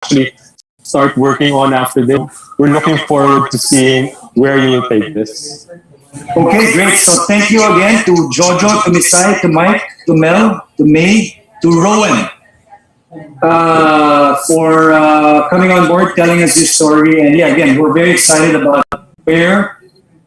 actually start working on after this. We're looking forward to seeing where you will take this. Okay, great. So thank you again to Jojo, to Misai, to Mike, to Mel, to May, to Rowan for coming on board, telling us your story. And yeah, again, we're very excited about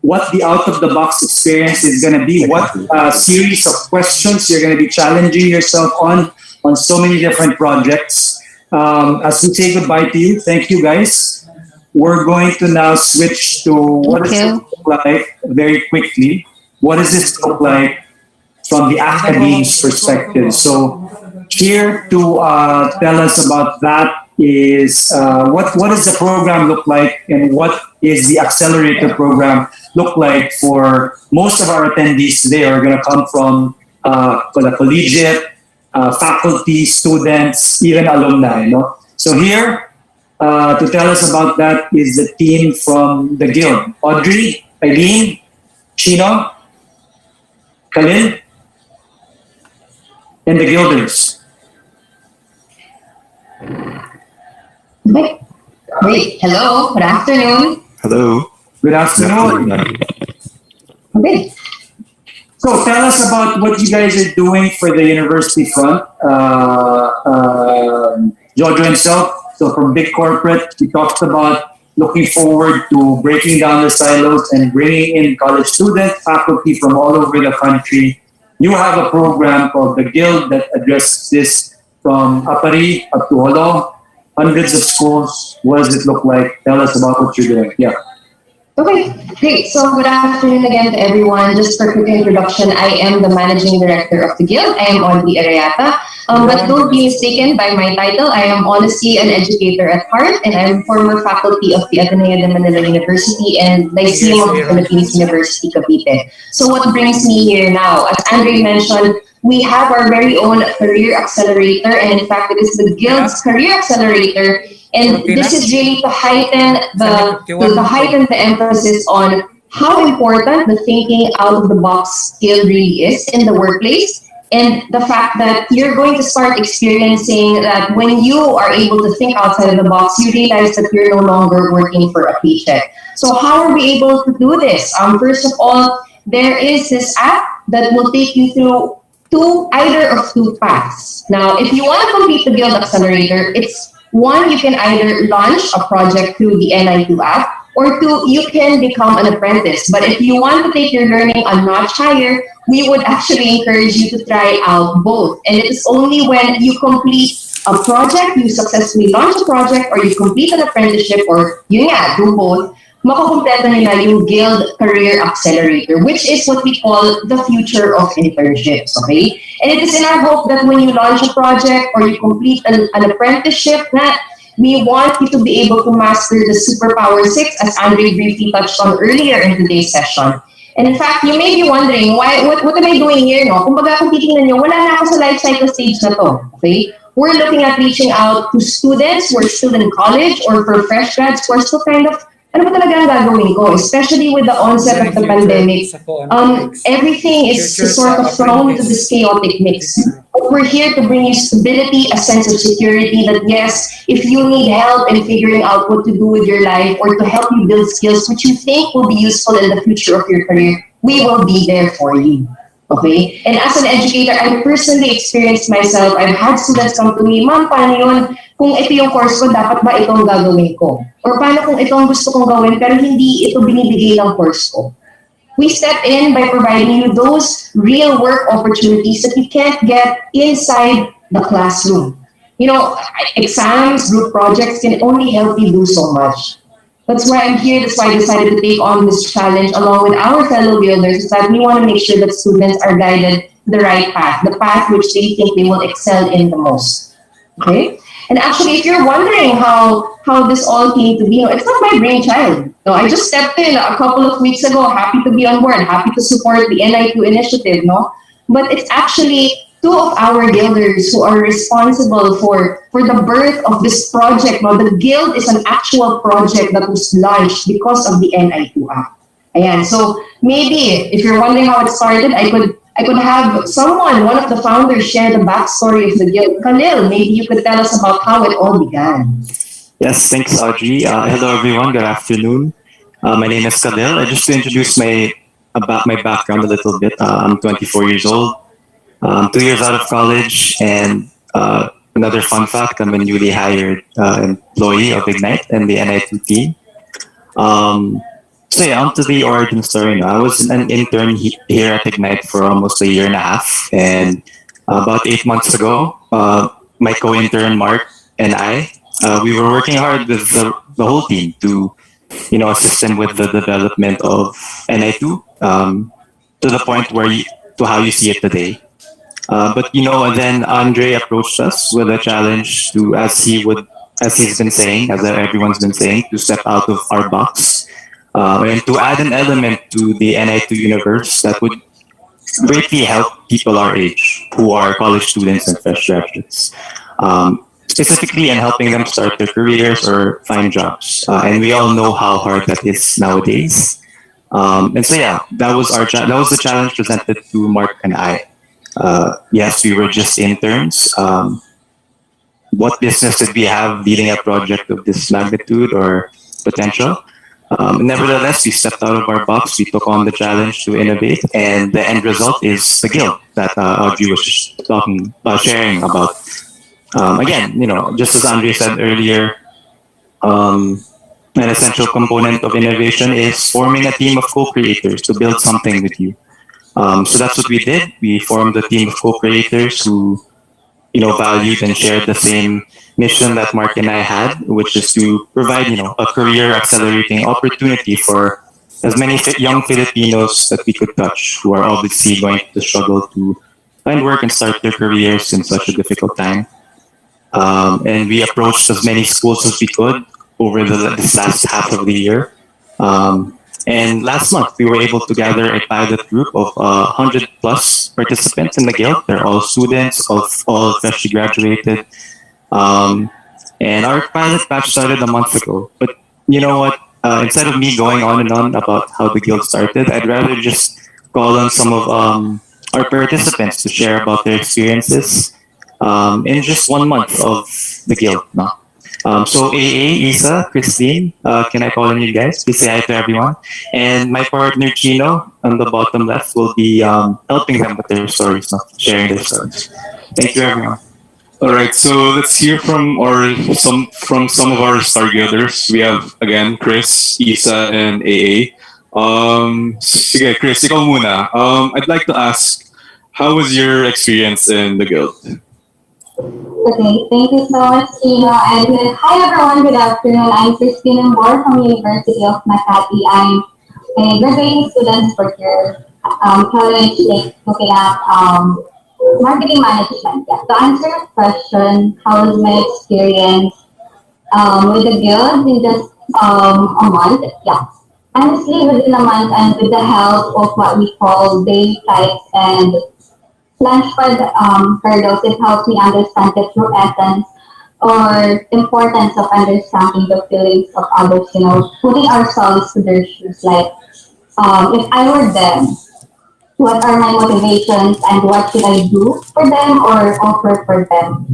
what the out of the box experience is going to be, what series of questions you're going to be challenging yourself on so many different projects. As we say goodbye to you, thank you guys. We're going to now switch to what does it look like very quickly. What does this look like from the academics perspective? So here to tell us about that is what does the program look like, and what is the accelerator program look like for most of our attendees today are going to come from the collegiate, faculty, students, even alumni. No? So here to tell us about that is the team from the Guild. Audrey, Eileen, Chino, Khalil, and the Guilders. Great. Hello. Good afternoon. Hello. Good afternoon. Okay. So tell us about what you guys are doing for the university front. Jojo himself, so from big corporate, he talked about looking forward to breaking down the silos and bringing in college students, faculty from all over the country. You have a program called the Guild that addresses this from Apari up to Holo, hundreds of schools. What does it look like? Tell us about what you're doing. Yeah. Okay, great. So good afternoon again to everyone. Just for quick introduction, I am the managing director of the Guild. I am Audrey Arayata. But don't be mistaken by my title. I am honestly an educator at heart, and I'm former faculty of the Ateneo de Manila University and Lyceum of the Philippines University, Cavite. So what brings me here now? As Andre mentioned, we have our very own career accelerator, and in fact, it is the Guild's career accelerator. And this is really to heighten the emphasis on how important the thinking out of the box skill really is in the workplace, and the fact that you're going to start experiencing that when you are able to think outside of the box, you realize that you're no longer working for a paycheck. So how are we able to do this? First of all, there is this app that will take you through either of two paths. Now, if you want to complete the Guild Accelerator, it's one, you can either launch a project through the Ni2 app, or two, you can become an apprentice. But if you want to take your learning a notch higher, we would actually encourage you to try out both. And it is only when you complete a project, you successfully launch a project, or you complete an apprenticeship, or do both, makukumpleto nila yung Guild Career Accelerator, which is what we call the future of internships, okay? And it is in our hope that when you launch a project or you complete an apprenticeship, that we want you to be able to master the Superpower 6, as Andre briefly touched on earlier in today's session. And in fact, you may be wondering, what am I doing here, no? Kumbaga, kung titingnan nyo, wala na ako sa life cycle stage na to, okay? We're looking at reaching out to students who are still in college, or for fresh grads who are still kind of, ano ba talaga ang gagawin ko? Especially with the onset of the pandemic, everything is sort of thrown into this chaotic mix. But we're here to bring you stability, a sense of security that yes, if you need help in figuring out what to do with your life, or to help you build skills which you think will be useful in the future of your career, we will be there for you. Okay? And as an educator, I personally experienced myself. I've had students come to me, Ma'am, paano yun? Kung ito yung course ko, dapat ba itong gagawin ko? Or paano kung ito ang gusto kong gawin, pero hindi ito binibigay ng course ko? We step in by providing you those real work opportunities that you can't get inside the classroom. You know, exams, group projects can only help you do so much. That's why I'm here. That's why I decided to take on this challenge along with our fellow builders, is that we want to make sure that students are guided to the right path, the path which they think they will excel in the most. Okay? And actually, if you're wondering how this all came to be, it's not my brainchild. No, I just stepped in a couple of weeks ago, happy to be on board, happy to support the Ni2 initiative, no? But it's actually two of our guilders who are responsible for the birth of this project. Now, the Guild is an actual project that was launched because of the Ni2 app. Ayan, so maybe if you're wondering how it started, I could have someone, one of the founders, share the backstory of the Guild. Khalil, maybe you could tell us about how it all began. Yes, thanks, Audrey. Hello, everyone. Good afternoon. My name is Khalil. Just to introduce my background a little bit. I'm 24 years old. 2 years out of college, and another fun fact: I'm a newly hired employee of Ignite and the Ni2 team. Um, so yeah, on to the origin story. Now, I was an intern here at Ignite for almost a year and a half, and about 8 months ago, my co-intern Mark and I, we were working hard with the whole team to, assist them with the development of Ni2 to the point to how you see it today. But then Andre approached us with a challenge to, as he's been saying, as everyone's been saying, to step out of our box and to add an element to the Ni2 universe that would greatly help people our age who are college students and fresh graduates, specifically in helping them start their careers or find jobs. And we all know how hard that is nowadays. And so yeah, that was the challenge presented to Mark and I. Yes, we were just interns. What business did we have leading a project of this magnitude or potential? Nevertheless, we stepped out of our box. We took on the challenge to innovate, and the end result is the guild that Audrey was just sharing about. Again, just as Andre said earlier, an essential component of innovation is forming a team of co-creators to build something with you. So that's what we did. We formed a team of co-creators who, valued and shared the same mission that Mark and I had, which is to provide, a career accelerating opportunity for as many young Filipinos that we could touch who are obviously going to struggle to find work and start their careers in such a difficult time. And we approached as many schools as we could over this last half of the year. And last month, we were able to gather a pilot group of 100 plus participants in the guild. They're all students, all freshly graduated. And our pilot batch started a month ago. But you know what? Instead of me going on and on about how the guild started, I'd rather just call on some of our participants to share about their experiences in just 1 month of the guild. No? So AA, Isa, Christine, can I call on you guys? Please say hi to everyone. And my partner Chino on the bottom left will be helping them with their stories, no? Sharing their stories. Thank you, everyone. All right, so let's hear from some of our star guilders. We have again Chris, Isa, and AA. Sige, Chris, ikaw muna. I'd like to ask, how was your experience in the guild? Okay, thank you so much, Tina. And hi everyone, good afternoon. I'm Christine Mbor from University of Makati. I'm a graduating student for your college, like looking at marketing management. Yeah. To answer your question, how was my experience with the guild in just a month? Yeah. Honestly, within a month and with the help of what we call day types and Launchpad hurdles, it helps me understand the true essence or importance of understanding the feelings of others, putting ourselves to their shoes. Like, if I were them, what are my motivations and what should I do for them or offer for them?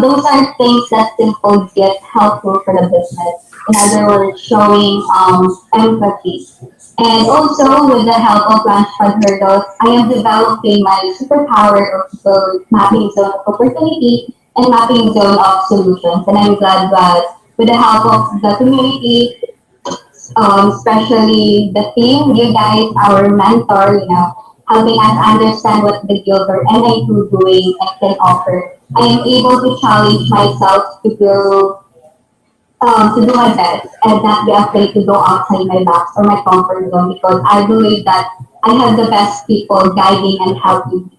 Those are things that simple yet helpful for the business. In other words, showing empathy. And also, with the help of Launchpad Hurdles, I am developing my superpower of both mapping zone of opportunity and mapping zone of solutions. And I'm glad that with the help of the community, especially the team, you guys, our mentor, helping us understand what the guild or NI2 doing and can offer. I am able to challenge myself to do my best and not be afraid to go outside my box or my comfort zone because I believe that I have the best people guiding and helping me.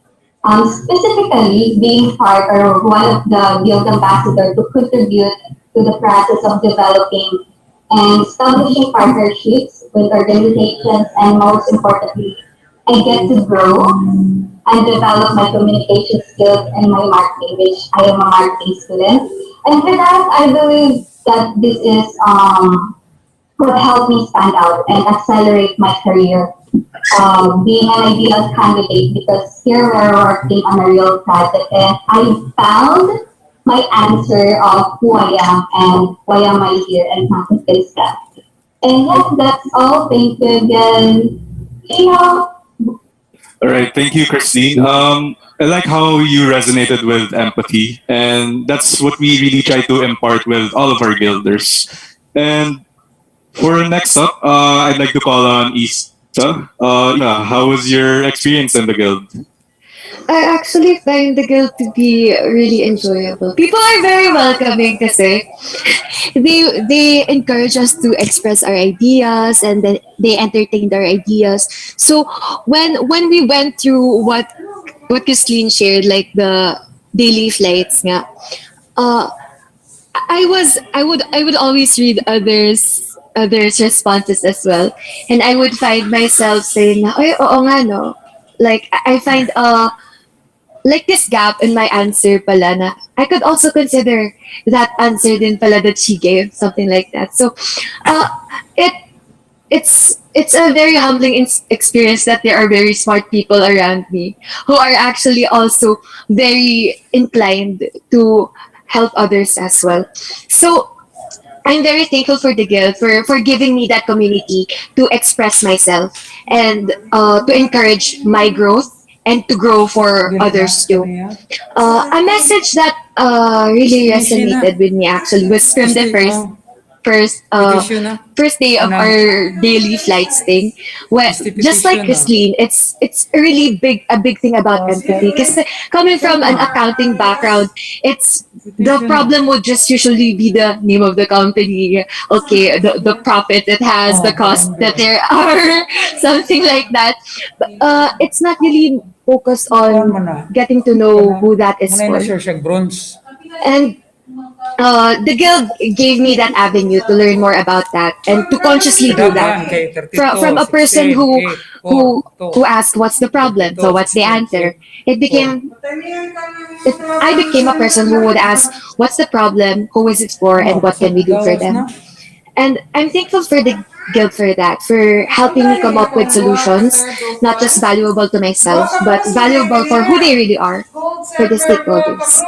Specifically, being part or one of the guild ambassador to contribute to the process of developing and establishing partnerships with organizations and most importantly, I get to grow and develop my communication skills and my marketing, which I am a marketing student. And for that, I believe that this is what helped me stand out and accelerate my career. Being an ideal candidate because here we're working on a real project and I found my answer of who I am and why am I here and something like that. And yes, that's all. Thank you again. You know, All right, thank you, Christine. I like how you resonated with empathy, and that's what we really try to impart with all of our guilders. And for next up, I'd like to call on Isa. Isa, how was your experience in the guild? I actually find the guild to be really enjoyable. People are very welcoming kasi they encourage us to express our ideas and then they entertain our ideas. So when we went through what Christine shared, like the daily flights nga, uh, I would always read others responses as well, and I would find myself saying na, "Ay, oo nga no." Like I find like this gap in my answer pala na I could also consider that answer din pala that she gave, something like that. So, uh, it it's a very humbling experience that there are very smart people around me who are actually also very inclined to help others as well. So I'm very thankful for the guild for giving me that community to express myself and to encourage my growth and to grow for others too. A message that really resonated with me actually was from the first first day of our daily flights thing. Well, just like Christine, it's a really big thing about empathy. Because coming from an accounting background, it's the problem would just usually be the name of the company, okay, the profit it has, the cost that there are, something like that. But, it's not really focused on getting to know who that is for. And the guild gave me that avenue to learn more about that and to consciously do that from a person who asked what's the problem, so what's the answer. I became a person who would ask what's the problem, who is it for, and what can we do for them. And I'm thankful for the guild for that, for helping me come up with solutions, not just valuable to myself, but valuable for who they really are, for the stakeholders.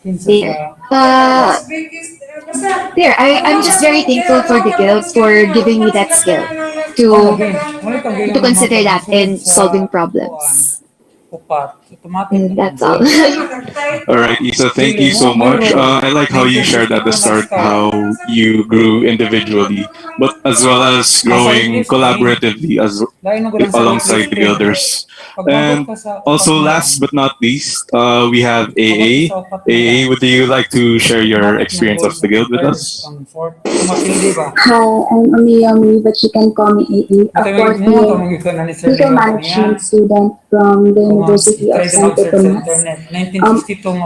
There. I'm just very thankful for the guild for giving me that skill to consider that in solving problems. And that's all. All right, Isa, thank you so much. I like how you shared at the start how you grew individually, but as well as growing collaboratively as alongside the guilders. And also, last but not least, we have AA. AA, would you like to share your experience of the guild with us? Hi, I'm Amiyami, but you can call me AA, a fourth year legal management student from the University of Santo Tomas.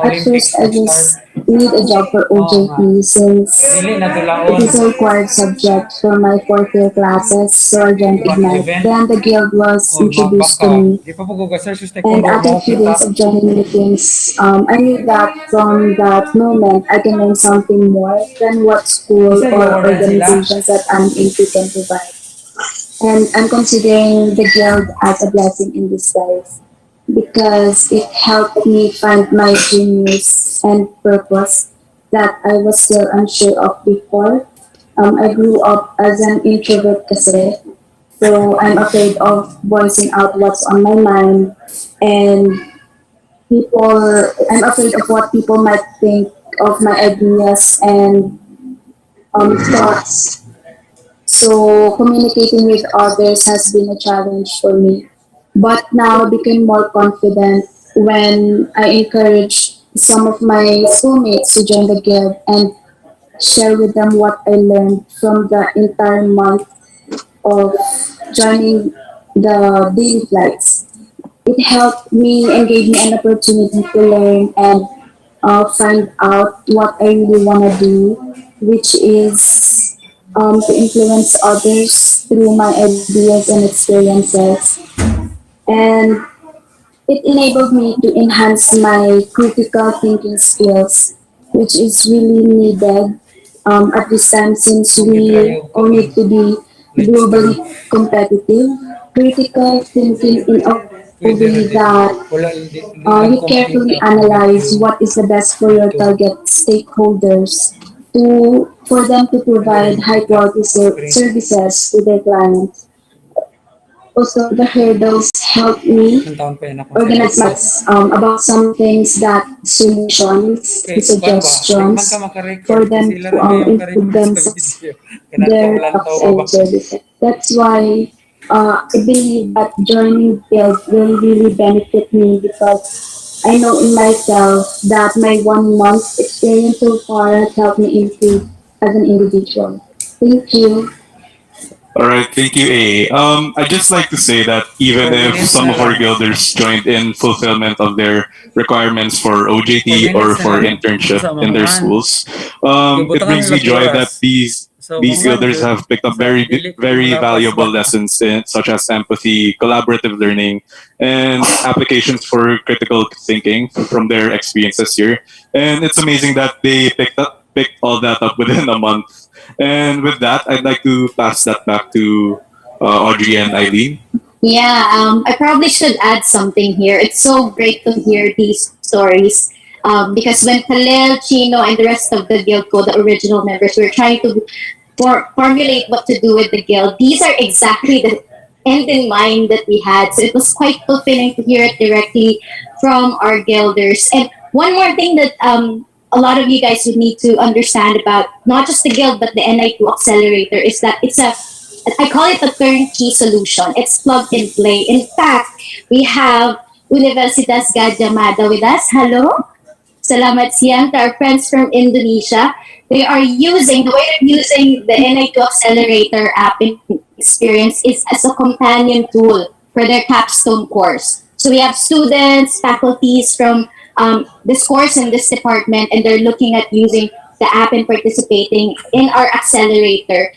At first, I just need a job for OJT since it is a required subject for my fourth year classes, so I joined Ignite. Then the guild was introduced to me. And after a few days of joining meetings, I knew that from that moment I can learn something more than what school or organizations that I'm into can provide. And I'm considering the guild as a blessing in disguise because it helped me find my genius and purpose that I was still unsure of before. I grew up as an introvert kasi, so I'm afraid of voicing out what's on my mind and I'm afraid of what people might think of my ideas and thoughts. So communicating with others has been a challenge for me. But now I became more confident when I encouraged some of my schoolmates to join the guild and share with them what I learned from the entire month of joining the daily flights. It helped me and gave me an opportunity to learn and find out what I really want to do, which is to influence others through my ideas and experiences. And it enabled me to enhance my critical thinking skills, which is really needed at this time since we all need to be globally competitive. Critical thinking in pwede believe that you carefully analyze what is the best for your target stakeholders for them to provide high quality services to their clients. Also, the hurdles help me organize thoughts about some things that solutions and suggestions for them to improve themselves, their products and services. That's why I believe that joining Guild will really benefit me because I know in myself that my 1 month experience so far has helped me improve as an individual. Thank you. All right, thank you, A. I'd just like to say that even if some of our guilders joined in fulfillment of their requirements for OJT or for internship in their schools, it brings me joy that these guilders have picked up very valuable lessons such as empathy, collaborative learning, and applications for critical thinking from their experiences here. And it's amazing that they picked all that up within a month. And with that, I'd like to pass that back to Audrey and Eileen. Yeah, I probably should add something here. It's so great to hear these stories because when Khalil, Chino, and the rest of the guild co, the original members, were trying to formulate what to do with the guild, these are exactly the end in mind that we had. So it was quite fulfilling to hear it directly from our guilders. And one more thing that a lot of you guys would need to understand about not just the guild but the Ni2 accelerator is that I call it a turnkey solution. It's plug and play. In fact, we have Universitas Gadjah Mada with us. Hello. Salamat siang to our friends from Indonesia. They are using, the way they're using the Ni2 accelerator app experience is as a companion tool for their capstone course. So we have students, faculties from this course in this department, and they're looking at using the app and participating in our accelerator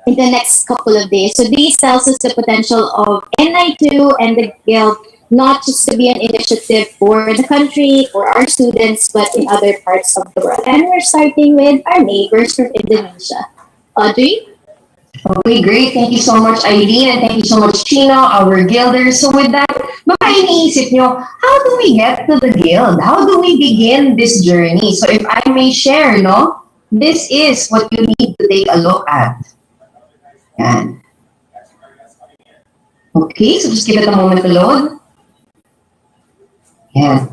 in the next couple of days. So this tells us the potential of Ni2 and the Guild, not just to be an initiative for the country, for our students, but in other parts of the world. And we're starting with our neighbors from Indonesia. Audrey? Okay, great. Thank you so much, Eileen, and thank you so much, Chino, our guilders. So with that, baka iniisip nyo, how do we get to the guild? How do we begin this journey? So if I may share, no, this is what you need to take a look at. Yan. Okay, so just give it a moment to load. Yeah.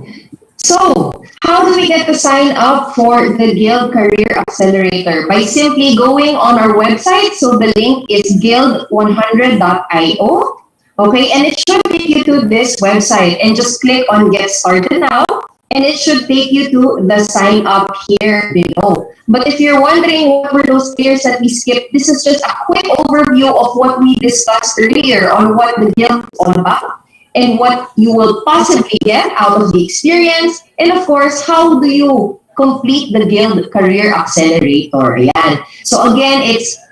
So, how do we get to sign up for the Guild Career Accelerator? By simply going on our website. So the link is guild100.io. Okay, and it should take you to this website and just click on Get Started Now. And it should take you to the sign up here below. But if you're wondering what were those tiers that we skipped, this is just a quick overview of what we discussed earlier on what the Guild is all about and what you will possibly get out of the experience. And of course, how do you complete the Guild Career Accelerator? Yan. So again,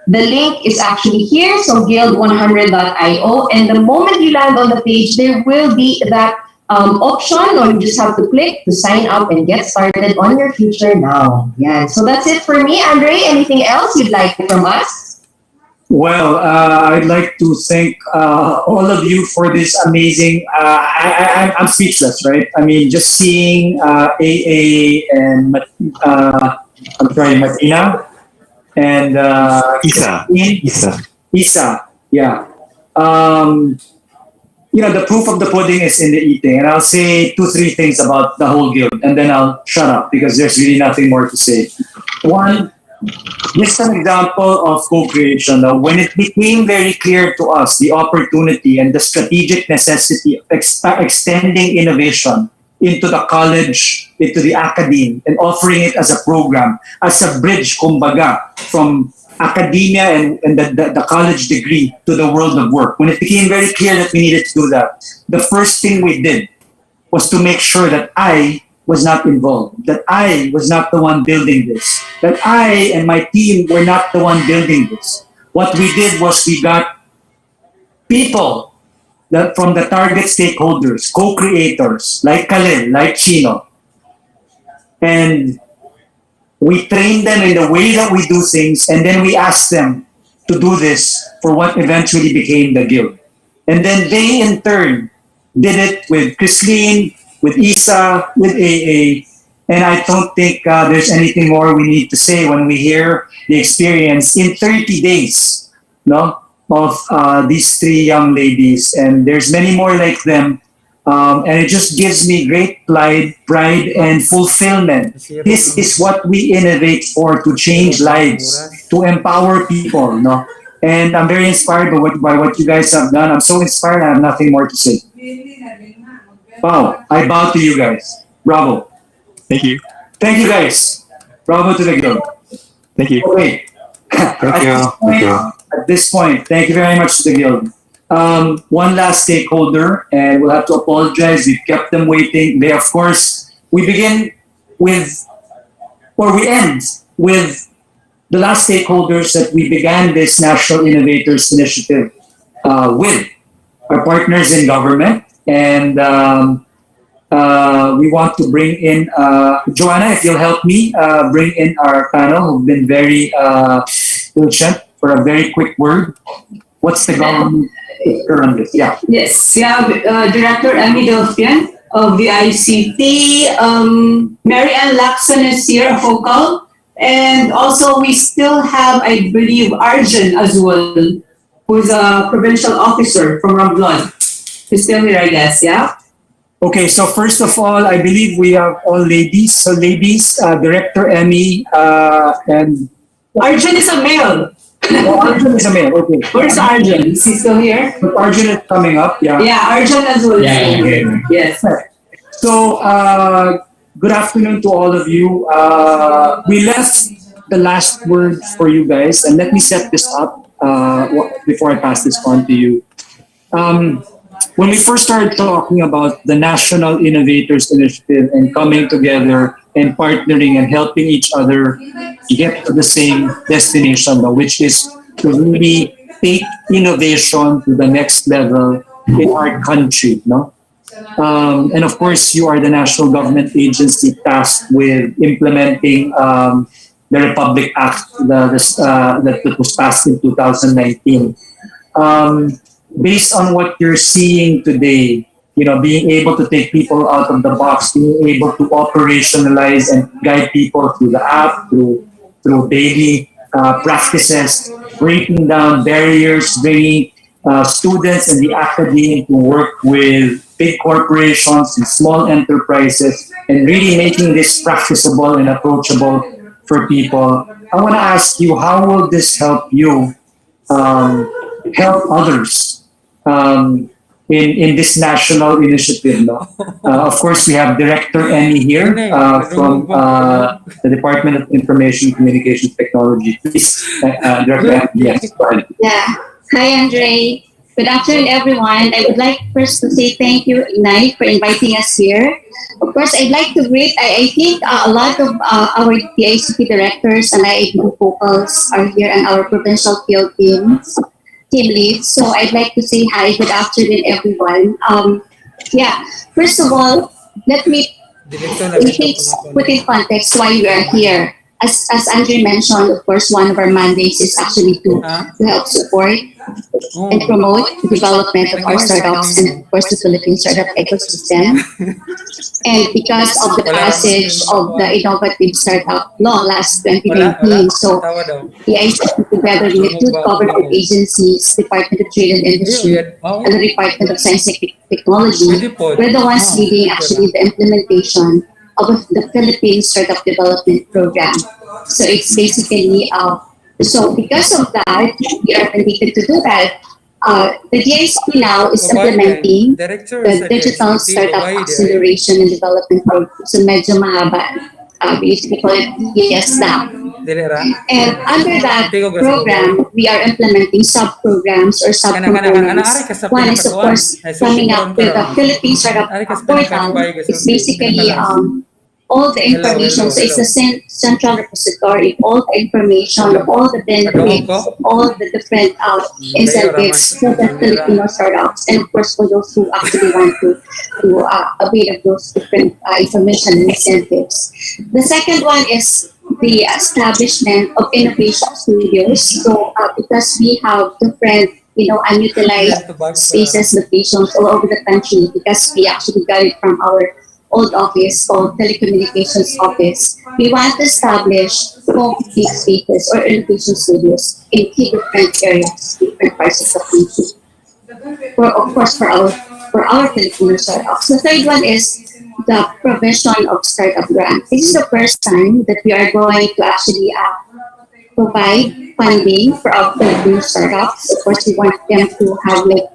the link is actually here, so guild100.io. And the moment you land on the page, there will be that option, or you just have to click to sign up and get started on your future now. Yeah, so that's it for me. Andre, anything else you'd like from us? Well, I'd like to thank all of you for this amazing. I'm speechless, right? I mean, just seeing AA and I'm sorry, Martina and Isa, yeah. The proof of the pudding is in the eating, and I'll say 2-3 things about the whole guild, and then I'll shut up because there's really nothing more to say. One. Just an example of co-creation. When it became very clear to us the opportunity and the strategic necessity of extending innovation into the college, into the academe, and offering it as a program, as a bridge, kumbaga, from academia and the college degree to the world of work. When it became very clear that we needed to do that, the first thing we did was to make sure that I was not involved, that I was not the one building this, that I and my team were not the one building this. What we did was we got people from the target stakeholders, co-creators, like Khalil, like Chino, and we trained them in the way that we do things, and then we asked them to do this for what eventually became the guild. And then they, in turn, did it with Christine, with Isa, with AA. And I don't think there's anything more we need to say when we hear the experience in 30 days, no, of these three young ladies. And there's many more like them. And it just gives me great pride and fulfillment. This is what we innovate for, to change lives, to empower people, no? And I'm very inspired by what you guys have done. I'm so inspired, I have nothing more to say. Wow, I bow to you guys. Bravo. Thank you. Thank you guys. Bravo to the guild. Thank you. Okay. Thank you. Thank you. At this point, thank you very much to the guild. One last stakeholder, and we'll have to apologize. We've kept them waiting. They, of course, we begin with, or we end with the last stakeholders that we began this National Innovators Initiative with, our partners in government. And we want to bring in, Joanna, if you'll help me, bring in our panel who've been very patient for a very quick word. What's the government picture on this? Yeah. Yes, yeah, Director Emmy Delphian of the ICT. Mary Ann Lacson is here, focal. And also we still have, I believe, Arjun as well, who's a provincial officer from Romblon. He's still here, I guess, yeah? Okay, so first of all, I believe we have all ladies. So ladies, Director Emmy and... Arjun is a male. Oh, Arjun is a male, okay. Where's Arjun? Is he still here? But Arjun is coming up, yeah. Yeah, Arjun as well. Yeah, okay. Yes. So, good afternoon to all of you. We left the last word for you guys, and let me set this up before I pass this on to you. When we first started talking about the National Innovators Initiative and coming together and partnering and helping each other get to the same destination, which is to really take innovation to the next level in our country, no? And of course, you are the national government agency tasked with implementing the Republic Act that was passed in 2019. Based on what you're seeing today, you know, being able to take people out of the box, being able to operationalize and guide people through the app, through daily practices, breaking down barriers, bringing students in the academy to work with big corporations and small enterprises, and really making this practicable and approachable for people. I want to ask you, how will this help you help others in this national initiative? No? Of course, we have Director Emmy here from the Department of Information Communications Technology. Please, Director Emmy, yes, go ahead. Yeah. Hi, Andre. Good afternoon, everyone. I would like first to say thank you, Ni2, for inviting us here. Of course, I'd like to greet, I think a lot of our DICP directors and IIT focals are here, and our provincial field team leads. So I'd like to say hi, good afternoon, everyone. Yeah, first of all, let me put in context why we are here. As Andre mentioned, of course, one of our mandates is actually to help support and promote the development of our startups and, of course, the Philippine startup ecosystem. And because of the passage of the Innovative Startup Law last 2019, so the ICT, together with two government agencies, Department of Trade and Industry and the Department of Science and Technology, we're the ones leading actually the implementation of the Philippine Startup Development Program. So it's basically, so because of that, we are mandated to do that. The DICP now is implementing the Digital Startup Acceleration and Development Program. So medyo mahaba. We used to call it DSDAP. And under that program, we are implementing sub-programs or sub-components. One is, of course, coming up with the Philippine Startup Portal. It's basically all the information. So it's a central repository, all the information of all the benefits, all the different incentives for the Filipino startups, and of course for those who actually want to avail of those different information and incentives. The second one is the establishment of innovation studios. So because we have different unutilized spaces, locations all over the country because we actually got it from our old office called telecommunications office. We want to establish co-working spaces or education studios in key different areas, different parts of the country. For of course for our Filipino startups. The third one is the provision of startup grant. This is the first time that we are going to actually provide funding for our Filipino startups. Of course, we want them to have like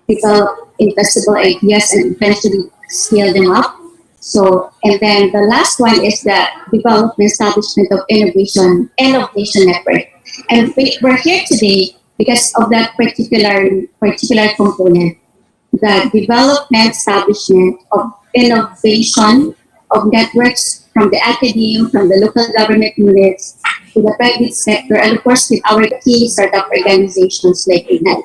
develop investable ideas and eventually scale them up. So, and then the last one is the development establishment of innovation network. And we're here today because of that particular component, the development establishment of innovation of networks from the academe, from the local government units, to the private sector, and of course with our key startup organizations like Ignite.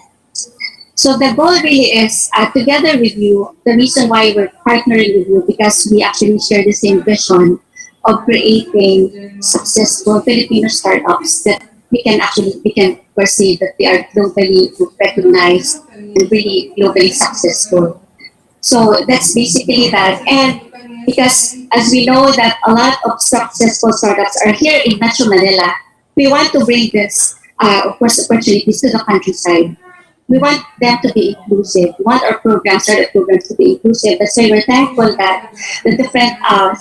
So the goal really is, together with you, the reason why we're partnering with you, because we actually share the same vision of creating successful Filipino startups that we can perceive that they are globally recognized and really globally successful. So that's basically that. And because as we know that a lot of successful startups are here in Metro Manila, we want to bring this, of course, opportunities to the countryside. We want them to be inclusive. We want our programs, startup programs to be inclusive. That's why we're thankful that the different, our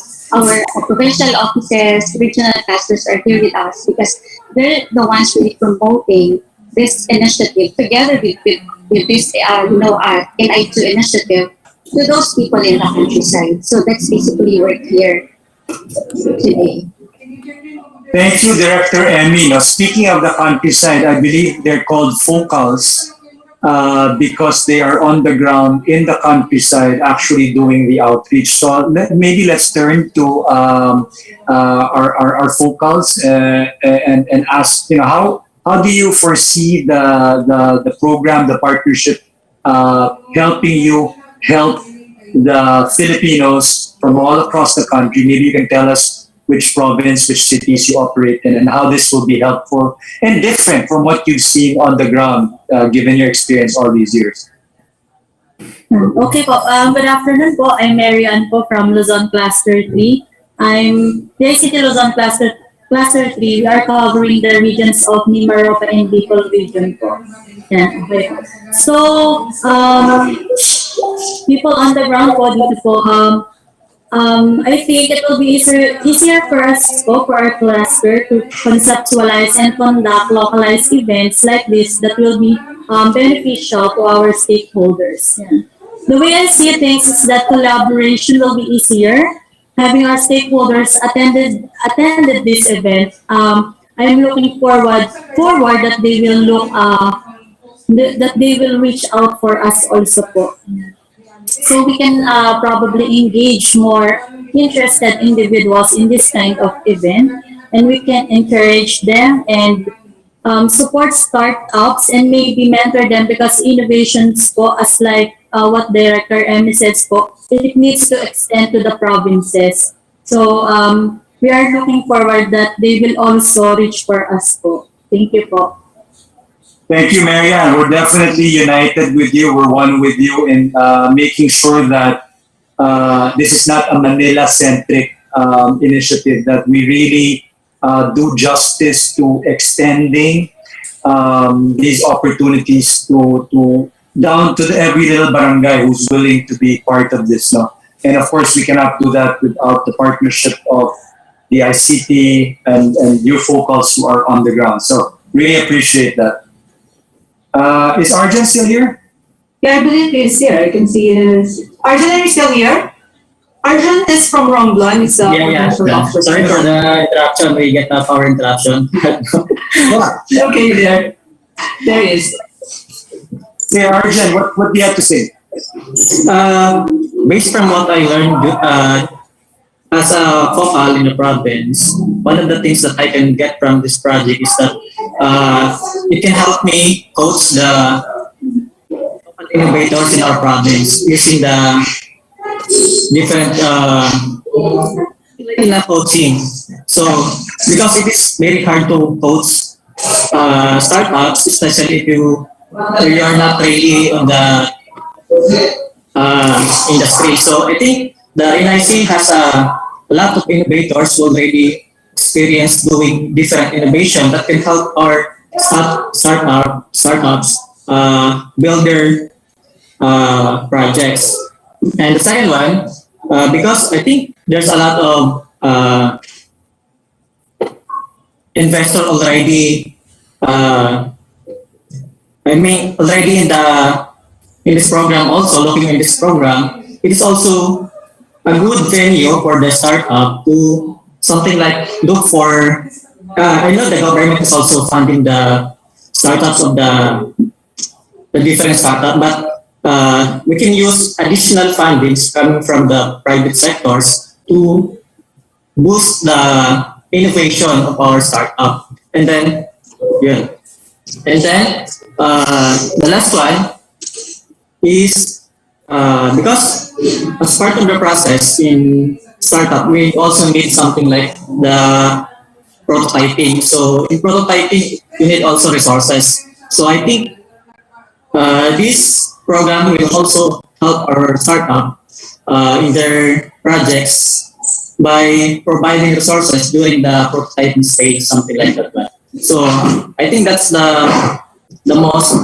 provincial offices, regional clusters are here with us because they're the ones really promoting this initiative together with this, Ni2 initiative to those people in the countryside. So that's basically we're here today. Thank you, Director Emmy. Now, speaking of the countryside, I believe they're called focals because they are on the ground in the countryside actually doing the outreach. So maybe let's turn to our focals and ask, how do you foresee the program, the partnership helping you help the Filipinos from all across the country? Maybe you can tell us which province, which cities you operate in, and how this will be helpful and different from what you've seen on the ground, given your experience all these years. Okay po. Good afternoon po. I'm Marian po from Luzon Cluster 3. I'm the City Luzon Cluster 3. We are covering the regions of Mimaropa and Bicol region po. Yeah, okay. So, people on the ground po dito po, I think it will be easier for us for our cluster to conceptualize and conduct localized events like this that will be beneficial to our stakeholders. Yeah. The way I see things is that collaboration will be easier. Having our stakeholders attended this event, I am looking forward that they will that they will reach out for us also po. So we can probably engage more interested individuals in this kind of event, and we can encourage them and support startups and maybe mentor them because innovations po, as like what Director Emmy says po, it needs to extend to the provinces. So we are looking forward that they will also reach for us po. Thank you po. Thank you, Marianne. We're definitely united with you. We're one with you in making sure that this is not a Manila-centric initiative, that we really do justice to extending these opportunities to down to every little barangay who's willing to be part of this. No? And of course, we cannot do that without the partnership of the ICT and you focals who are on the ground. So really appreciate that. Is Arjun still here? Yeah, I believe he's here. I can see his. Arjun, are you still here? Arjun is from Romblon. He's potential officer. Sorry for the interruption. We get a power interruption. Okay, there he is. Yeah, Arjun, what do you have to say? Based from what I learned as a focal in the province, one of the things that I can get from this project is that it can help me coach the innovators in our province using the different coaching. So because it is very hard to coach startups, especially if you we are not really on the industry. So I think the NIC has a lot of innovators who already experience doing different innovation that can help our startups build their projects. And the second one, because I think there's a lot of investor already, already in this program. Also, looking in this program, it is also a good venue for the startup to something like look for. I know the government is also funding the startups of the different startup, but we can use additional fundings coming from the private sectors to boost the innovation of our startup. And then, yeah. And then the last one is because as part of the process in startup, we also need something like the prototyping. So in prototyping, you need also resources. So I think this program will also help our startup in their projects by providing resources during the prototyping stage, something like that. So I think that's the most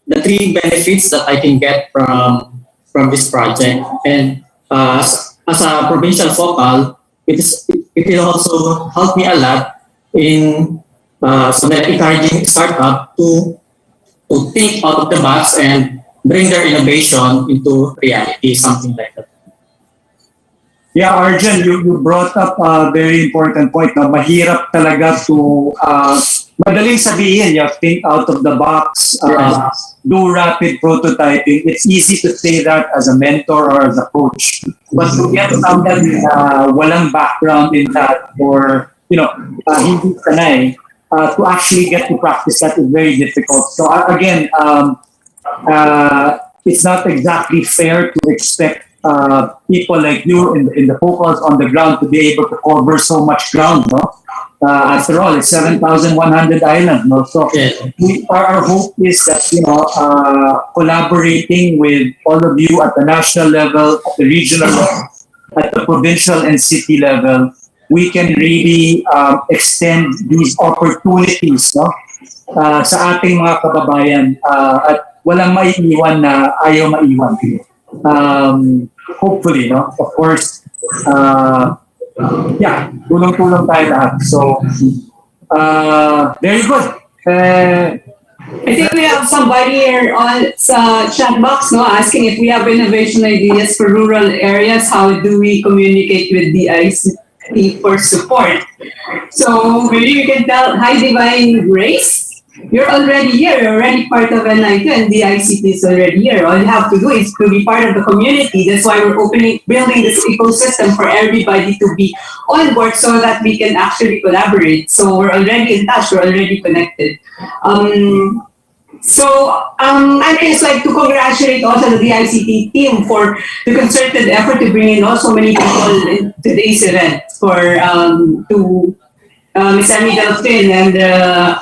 the three benefits that I can get from this project. And as a provincial focal, it will also help me a lot in so that encouraging startup to think out of the box and bring their innovation into reality, something like that. Yeah, Arjun, you brought up a very important point na mahirap talaga to madaling sabihin, you think out of the box, do rapid prototyping. It's easy to say that as a mentor or as a coach. But to get somebody walang background in that or, hindi sanay, to actually get to practice that is very difficult. So again, it's not exactly fair to expect people like you in the focus on the ground to be able to cover so much ground, no? After all, it's 7,100 islands, no? So our hope is that, collaborating with all of you at the national level, at the regional level, at the provincial and city level, we can really extend these opportunities, no? Sa ating mga kababayan at walang maiiwan na ayaw maiwan. Hopefully, no? Of course, tulong-tulong tayo lahat. So, very good. I think we have somebody here on sa chat box, no, asking if we have innovation ideas for rural areas. How do we communicate with the ICT for support? So maybe you can tell, hi Divine Grace. You're already here, you're already part of Ni2 and the ICT is already here. All you have to do is to be part of the community. That's why we're building this ecosystem for everybody to be on board so that we can actually collaborate. So we're already in touch, we're already connected. I just like to congratulate also the ICT team for the concerted effort to bring in also many people in today's event to Ms. Amy Delphin and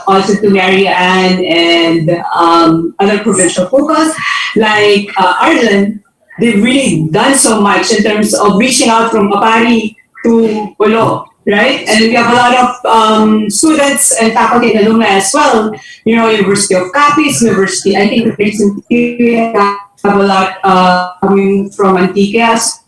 also to Mary Ann and other provincial focus like Arlen. They've really done so much in terms of reaching out from Apari to Polo, right? And we have a lot of students and faculty and alumni as well. University of Capiz, University, I think recently have a lot coming from Antique as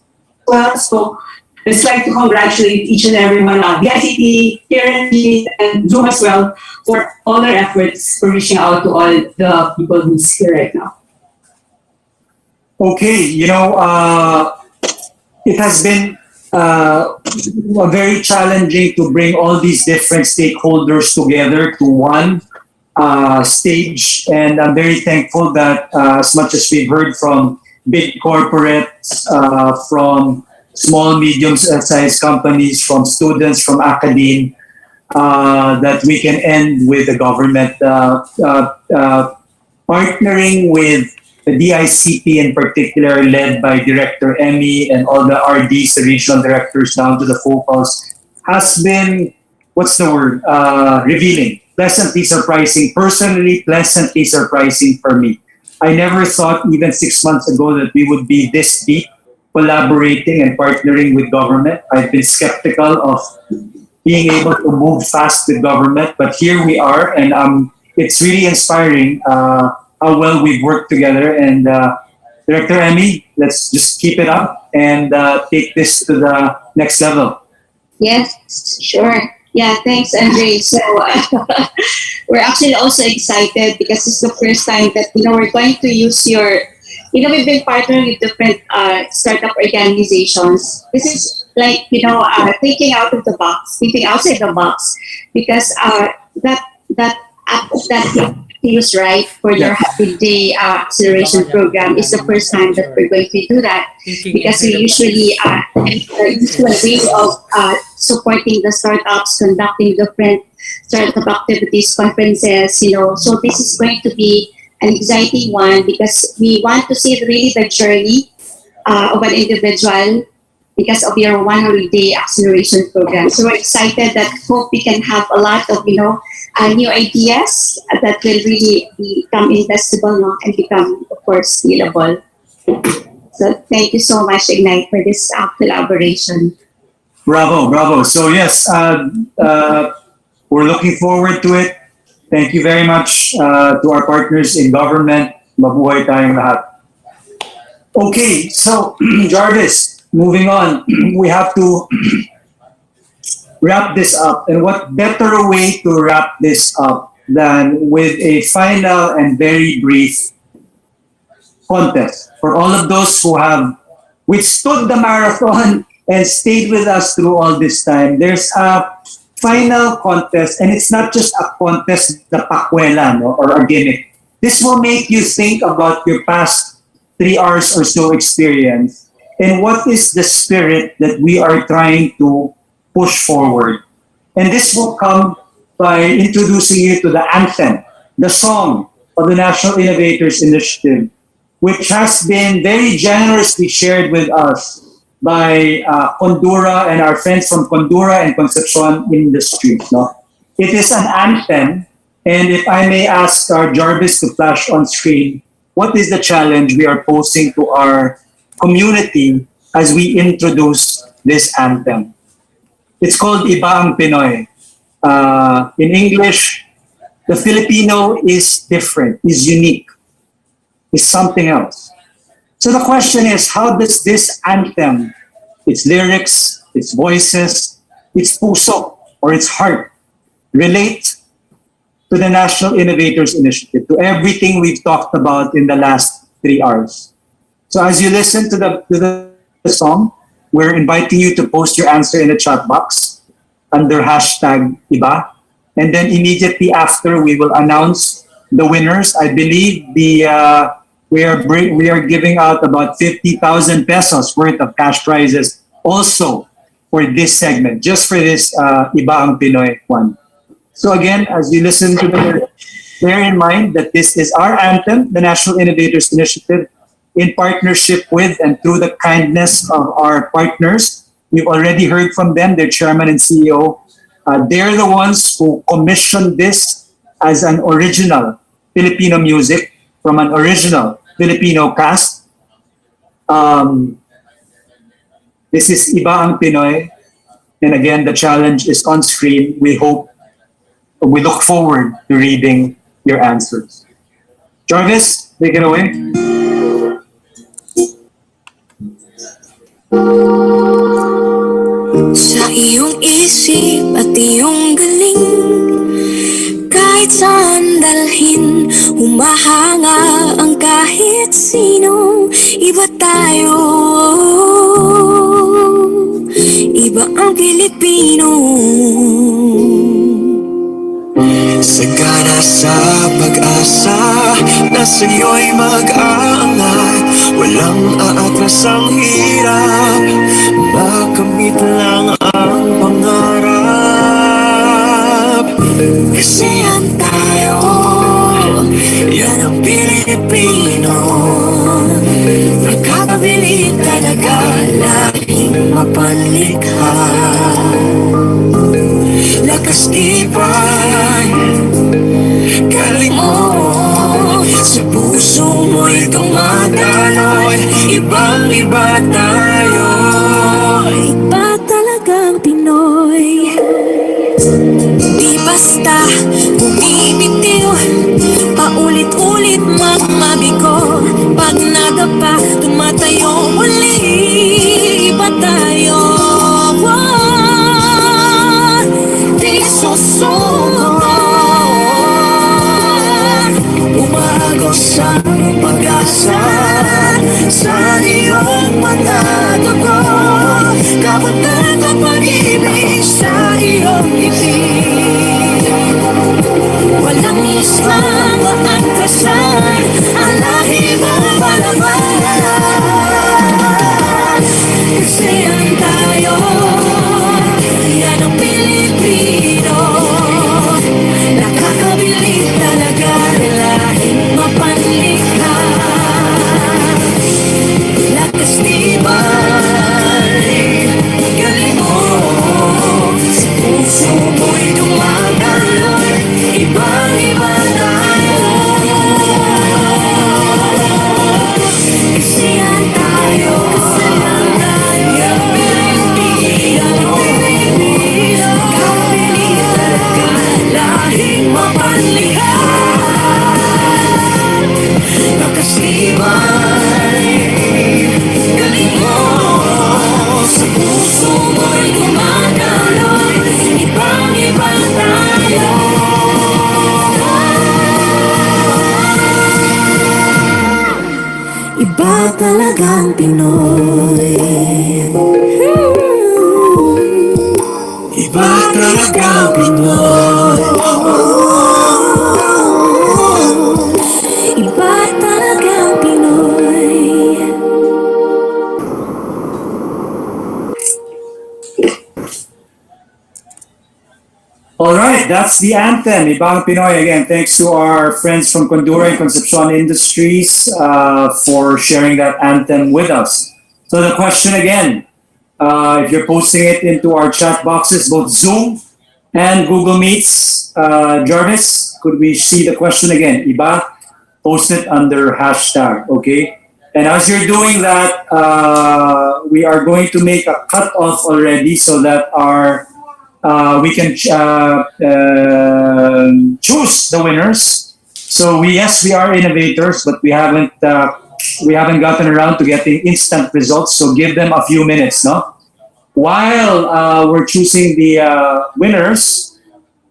well. So I'd like to congratulate each and every one of the ICT, Karen, and Zoom as well for all their efforts for reaching out to all the people who's here right now. Okay, it has been very challenging to bring all these different stakeholders together to one stage, and I'm very thankful that as much as we've heard from big corporates, from small, medium-sized companies, from students, from academe, that we can end with the government partnering with the DICT in particular, led by Director Emmy and all the RDs, the regional directors down to the focals, has been, revealing. pleasantly surprising. Personally, pleasantly surprising for me. I never thought even 6 months ago that we would be this deep collaborating and partnering with government. I've been skeptical of being able to move fast with government, but here we are, and it's really inspiring how well we've worked together. And Director Emmy, let's just keep it up and take this to the next level. Yes, sure. Yeah, thanks, Andre. So we're actually also excited because it's the first time that we're going to use your. We've been partnering with different startup organizations. This is like thinking out of the box, thinking outside the box, because that app that you use right for your Happy Day acceleration program is the first time that we're going to do that, because we usually use a way of supporting the startups, conducting different startup activities, conferences. So this is going to be an exciting one because we want to see really the journey of an individual because of your 100-day acceleration program. So we're excited that hope we can have a lot of new ideas that will really become investable now and become, of course, scalable. So thank you so much, Ignite, for this collaboration. Bravo. So yes, we're looking forward to it. Thank you very much to our partners in government. Mabuhay tayong lahat. Okay, so Jarvis, moving on. We have to wrap this up. And what better way to wrap this up than with a final and very brief contest for all of those who have withstood the marathon and stayed with us through all this time. There's a final contest, and it's not just a contest, the pakwela, or a gimmick. This will make you think about your past 3 hours or so experience and what is the spirit that we are trying to push forward. And this will come by introducing you to the anthem, the song of the National Innovators Initiative, which has been very generously shared with us by Condura and our friends from Condura and Concepcion Industries. It is an anthem, and if I may ask our Jarvis to flash on screen, what is the challenge we are posing to our community as we introduce this anthem? It's called Iba ang Pinoy. In English, the Filipino is different, is unique, is something else. So the question is, how does this anthem, its lyrics, its voices, its puso, or its heart, relate to the National Innovators Initiative, to everything we've talked about in the last 3 hours? So as you listen to the song, we're inviting you to post your answer in the chat box under hashtag Iba. And then immediately after, we will announce the winners. I believe we are giving out about 50,000 pesos worth of cash prizes also for this segment, just for this Iba ang Pinoy one. So again, as you listen to the, bear in mind that this is our anthem, the National Innovators Initiative, in partnership with and through the kindness of our partners. We've already heard from them, their chairman and CEO. They're the ones who commissioned this as an original Filipino music from an original Filipino cast. This is Iba ang Pinoy. And again, the challenge is on screen. We look forward to reading your answers. Jarvis, take it away. Sa iyong isip at iyong galing, kahit saan dalhin, humahanga ang kahit sino. Iba tayo, iba ang Pilipino. Sagana sa pag-asa na sa'yo'y mag-aangat. Walang aatras ang hirap, makamit lang ang pangarap. Kasi yan tayo, yan ang Pilipino. Nagkakabilib talaga, laging mapanlikha. Lakas tibay puso mo'y tumatalon, ibang-iba tayo. Iba talagang Pinoy, di basta bumibitiw, paulit-ulit magmabigo. Pag nadapa, tumatayo muli, iba tayo. Di susuko, umaagos ang pag-asa sa iyong mga dugo. Kabutan at pag-ibig sa iyong ibig. Walang islang o angkasan, ang lahi mo palaban. Kasayan tayo, yan ang Pilipino. Nakakabilib talaga, lahing mapanlikha. Lakas tibay, galing mo, sa puso mo'y dumadaloy, ibang-iba tayo. Kasiyahan tayo, yung Pilipino. Nakakabilib talaga, lahing mapanlikha. Lakas tibay, galing mo, sa puso mo'y dumadaloy, ibang-iba tayo. Iba talagang Pinoy, iba talagang Pinoy, iba talagang Pinoy. All right, that's the anthem, Ibang Pinoy. Again, thanks to our friends from Condura and Concepcion Industries for sharing that anthem with us. So the question again, if you're posting it into our chat boxes, both Zoom and Google Meets, Jarvis, could we see the question again? Iba, post it under hashtag, okay? And as you're doing that, we are going to make a cutoff already so that we can choose the winners. So we are innovators, but we haven't gotten around to getting instant results. So give them a few minutes, no? While we're choosing the winners,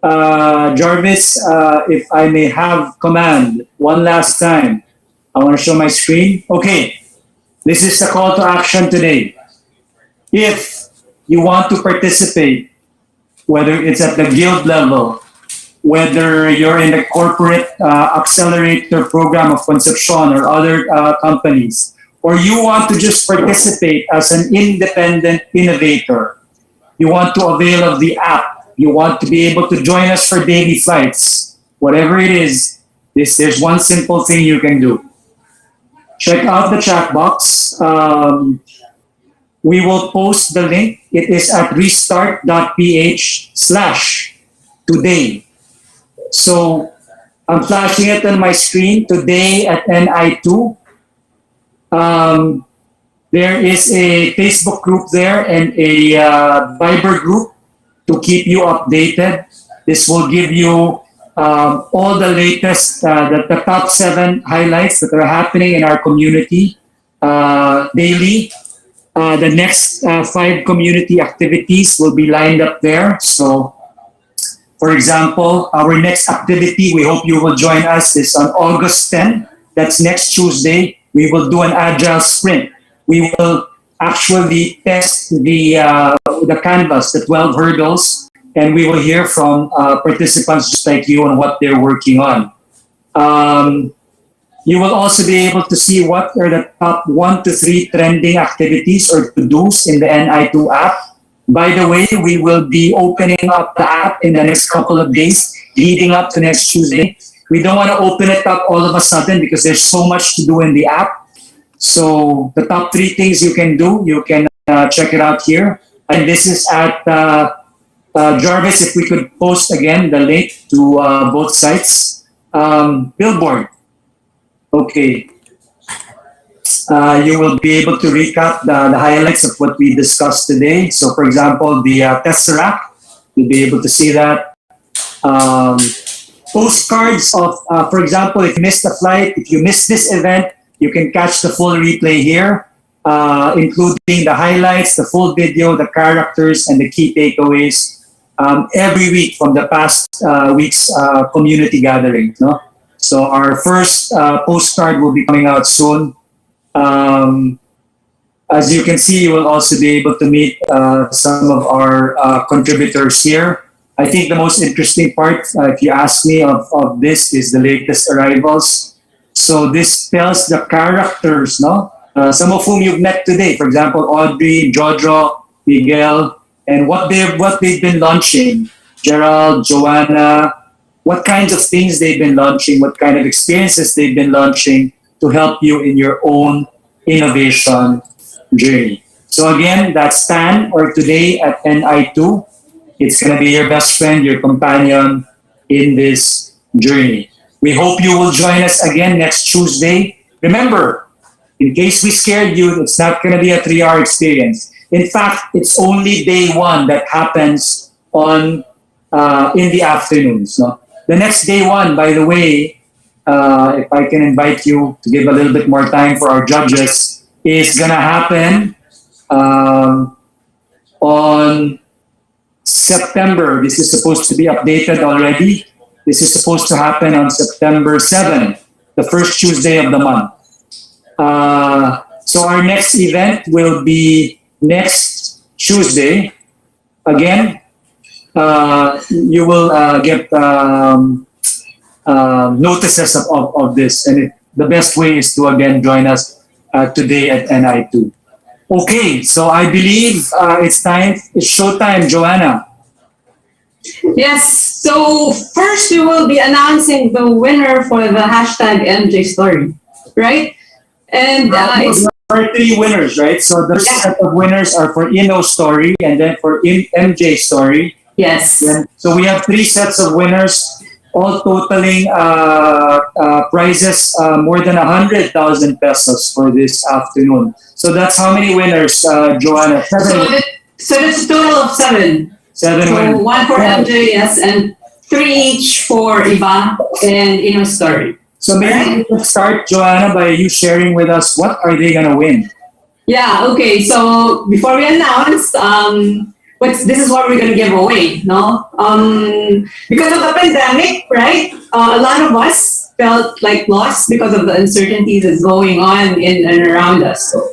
Jarvis, if I may have command one last time, I want to show my screen. Okay, this is the call to action today. If you want to participate, whether it's at the guild level, whether you're in the corporate accelerator program of Concepcion or other companies, or you want to just participate as an independent innovator, you want to avail of the app, you want to be able to join us for daily flights, whatever it is, there's one simple thing you can do. Check out the chat box. We will post the link. It is at restart.ph/today. So I'm flashing it on my screen today at Ni2. There is a Facebook group there and a Viber group to keep you updated. This will give you all the latest, the top 7 highlights that are happening in our community daily. The next 5 community activities will be lined up there. So, for example, our next activity, we hope you will join us, is on August 10. That's next Tuesday. We will do an agile sprint. We will actually test the canvas, the 12 hurdles, and we will hear from participants just like you on what they're working on. You will also be able to see what are the top 1 to 3 trending activities or to-dos in the Ni2 app. By the way, we will be opening up the app in the next couple of days, leading up to next Tuesday. We don't want to open it up all of a sudden because there's so much to do in the app. So the top 3 things you can do, you can check it out here. And this is at Jarvis, if we could post again the link to both sites. Billboard. Okay. You will be able to recap the highlights of what we discussed today. So, for example, the Tesseract, you'll be able to see that. Um, Postcards of, for example, if you missed a flight, if you missed this event, you can catch the full replay here, including the highlights, the full video, the characters, and the key takeaways every week from the past week's community gathering. No? So our first postcard will be coming out soon. Um, as you can see, you will also be able to meet some of our contributors here. I think the most interesting part, if you ask me, of this is the latest arrivals. So this tells the characters, no? Some of whom you've met today. For example, Audrey, Jojo, Miguel, and what they've been launching. Gerald, Joanna, what kinds of things they've been launching, what kind of experiences they've been launching to help you in your own innovation journey. So again, that's Stan or today at Ni2. It's going to be your best friend, your companion in this journey. We hope you will join us again next Tuesday. Remember, in case we scared you, it's not going to be a 3-hour experience. In fact, it's only day one that happens on in the afternoons. No? The next day one, by the way, if I can invite you to give a little bit more time for our judges, is going to happen on September. This is supposed to be updated already. This is supposed to happen on September 7th, the first Tuesday of the month. So our next event will be next Tuesday. Again, you will get notices of this. And the best way is to again join us today at Ni2. Okay, so I believe it's showtime, Joanna. Yes, so first we will be announcing the winner for the hashtag MJ story, right? And it's there are 3 winners, right? So the first set of winners are for Inno story and then for MJ story. yes. So we have 3 sets of winners, all totaling prizes more than 100,000 pesos for this afternoon. So that's how many winners, Joanna? 7. So that's a total of 7. 7 So winners. 1 for MJ, yes, and 3 each for Iba and Ino story. So maybe we can start, Joanna, by you sharing with us what are they gonna win? Yeah, okay. So before we announce, this is what we're gonna give away, no? Because of the pandemic, right? A lot of us felt like lost because of the uncertainties that's going on in and around us. So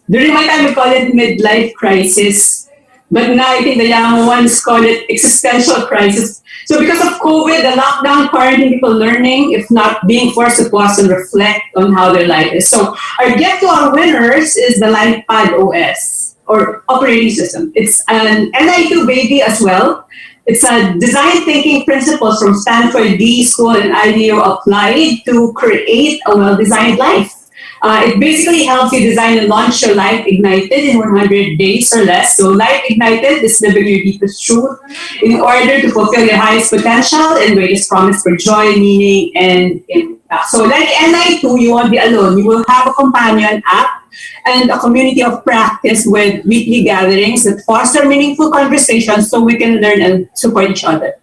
during my time, we call it midlife crisis. But now I think the young ones call it existential crisis. So because of COVID, the lockdown, quarantine, people learning, if not being forced to pause and reflect on how their life is. So our gift to our winners is the LifePad OS or operating system. It's an Ni2 baby as well. It's a design thinking principles from Stanford D School and IDEO applied to create a well-designed life. It basically helps you design and launch your Life Ignited in 100 days or less. So Life Ignited is living your deepest truth in order to fulfill your highest potential and greatest promise for joy, meaning, and impact. So like Ni2, you won't be alone. You will have a companion app and a community of practice with weekly gatherings that foster meaningful conversations so we can learn and support each other.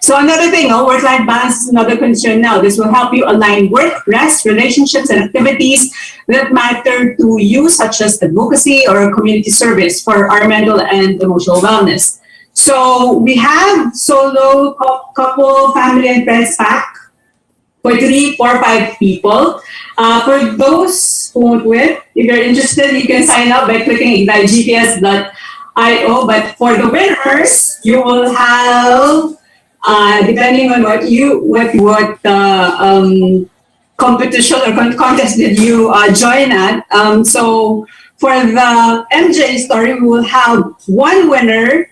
So another thing, work-life balance is another concern now. This will help you align work, rest, relationships, and activities that matter to you, such as advocacy or community service for our mental and emotional wellness. So we have solo, couple, family, and friends pack for 3, 4, 5 people. For those who won't win, if you're interested, you can sign up by clicking ignitegps.io. But for the winners, you will have depending on what competition or contest did you join at. So for the MJ story, we will have 1 winner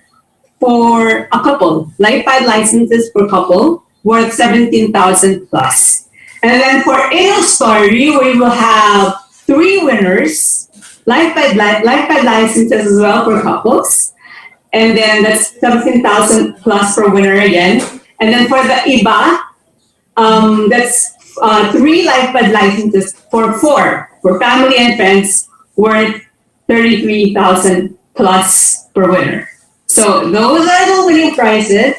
for a couple, LifePad licenses per couple, worth 17,000 plus. And then for Ino story, we will have 3 winners, LifePad licenses as well for couples. And then that's 17,000 plus per winner again. And then for the IBA, that's 3 lifeguard licenses for family and friends worth 33,000 plus per winner. So those are the winning prizes,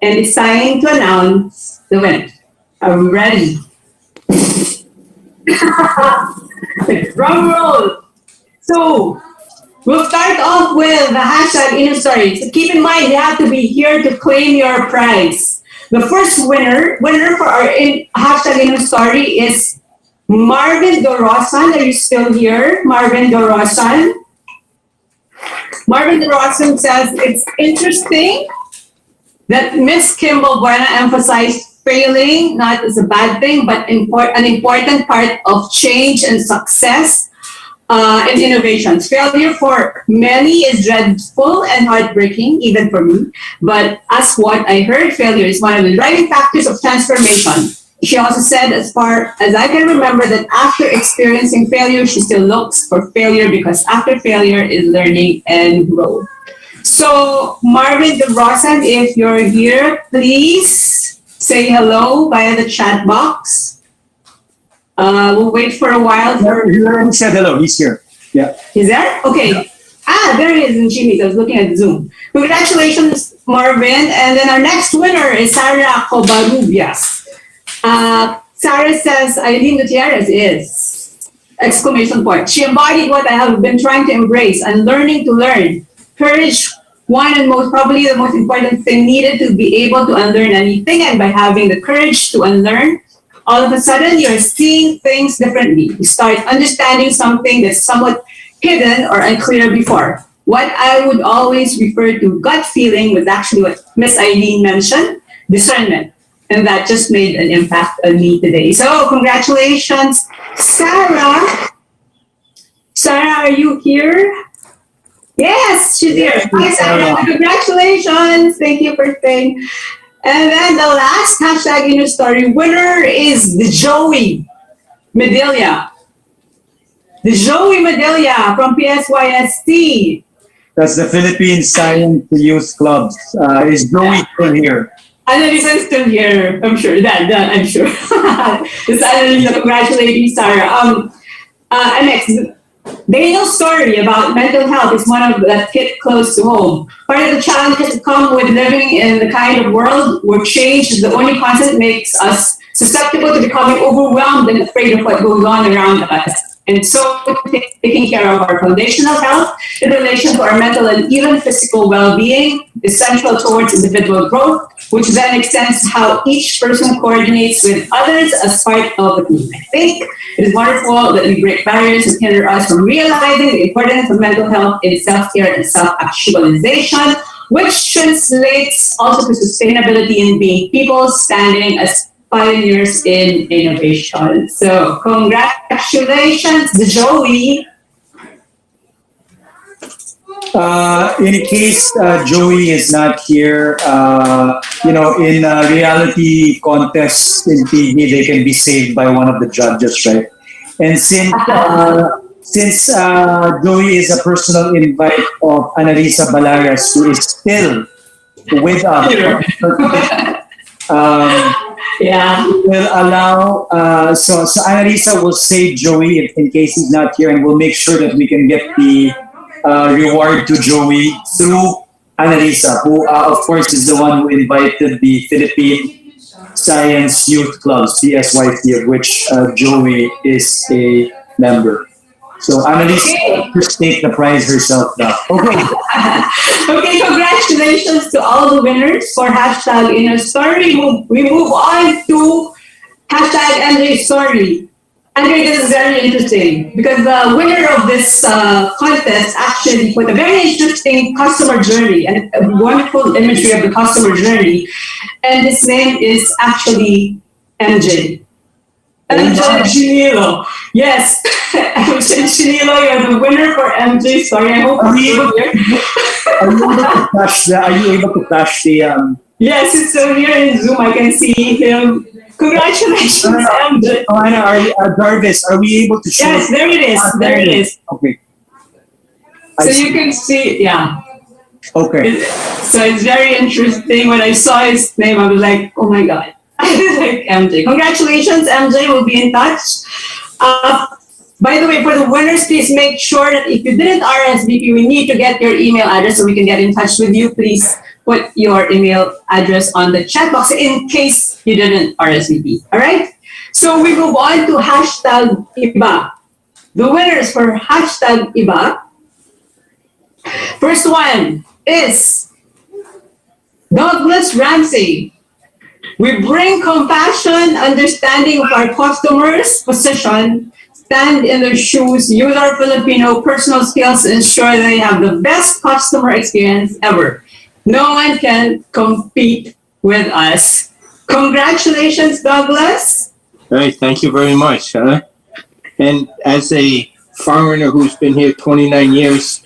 and it's time to announce the winner. Are we ready? Drum roll. So we'll start off with the hashtag inner story. So keep in mind, you have to be here to claim your prize. The first winner for our hashtag inner story is Marvin Dorosan. Are you still here? Marvin Dorosan. Marvin Dorosan says, it's interesting that Miss Kimball Buena emphasized failing not as a bad thing, but an important part of change and success and innovations. Failure for many is dreadful and heartbreaking, even for me. But as what I heard, failure is one of the driving factors of transformation. She also said, as far as I can remember, that after experiencing failure, she still looks for failure because after failure is learning and growth. So, Marvin DeRosan, if you're here, please say hello via the chat box. We'll wait for a while. He already said hello. He's here. Yeah. He's there? Okay. There he is in Jimmy. I was looking at Zoom. Congratulations, Marvin. And then our next winner is Sarah Cobarubias. Sarah says, Eileen Gutierrez is, exclamation point. She embodied what I have been trying to embrace and learning to learn. Courage, one and probably the most important thing needed to be able to unlearn anything. And by having the courage to unlearn, all of a sudden you're seeing things differently. You start understanding something that's somewhat hidden or unclear before. What I would always refer to gut feeling was actually what Miss Eileen mentioned, discernment. And that just made an impact on me today. So congratulations, Sarah. Sarah, are you here? Yes, she's here. Hi, Sarah. Congratulations. Thank you for staying. And then the last hashtag in your story winner is the Joey Medelia. The Joey Medelia from PSYST. That's the Philippine Science Youth Clubs. Is Joey still here? Annalisa is still here. I'm sure. I'm sure. This Annalisa, congratulations, Sarah. And next, Daniel's story about mental health is one of that hit close to home. Part of the challenges that come with living in the kind of world where change is the only constant makes us susceptible to becoming overwhelmed and afraid of what goes on around us. And so taking care of our foundational health in relation to our mental and even physical well-being is central towards individual growth, which then extends how each person coordinates with others as part of the team. I think it is wonderful that we break barriers that hinder us from realizing the importance of mental health in self-care and self-actualization, which translates also to sustainability in being people standing as pioneers in innovation. So congratulations, Joey. In case Joey is not here, in reality contests in TV, they can be saved by one of the judges, right? And since Joey is a personal invite of Annalisa Balaras, who is still with us, will allow, so Annalisa will save Joey in case he's not here, and we'll make sure that we can get the reward to Joey through Annalisa, who of course is the one who invited the Philippine Science Youth Clubs, PSYT, of which Joey is a member. So Annalisa will take the prize herself now. Okay. Okay, congratulations to all the winners for hashtag Inner Story. We move on to hashtag Andre's Story. Andre, this is very interesting because the winner of this contest actually put a very interesting customer journey and a wonderful imagery of the customer journey. And his name is actually MJ. MJ Chinilo. Yes, MJ Chinilo, you're the winner for MJ Story. I hope Are you able to flash the Yes, it's so here in Zoom. I can see him. Congratulations, MJ. Jarvis, are we able to show? Yes, there it is. There it is. Okay. So you can see, yeah. Okay. So it's very interesting. When I saw his name, I was like, oh my God. like MJ. Congratulations, MJ. We'll be in touch. Uh, by the way, for the winners, please make sure that if you didn't RSVP, we need to get your email address so we can get in touch with you. Please put your email address on the chat box in case you didn't RSVP. All right? So we move on to hashtag Iba. The winners for hashtag Iba. First one is Douglas Ramsey. We bring compassion, understanding of our customers' position, stand in their shoes, use our Filipino personal skills to ensure they have the best customer experience ever. No one can compete with us. Congratulations, Douglas. All right, thank you very much. And as a foreigner who's been here 29 years,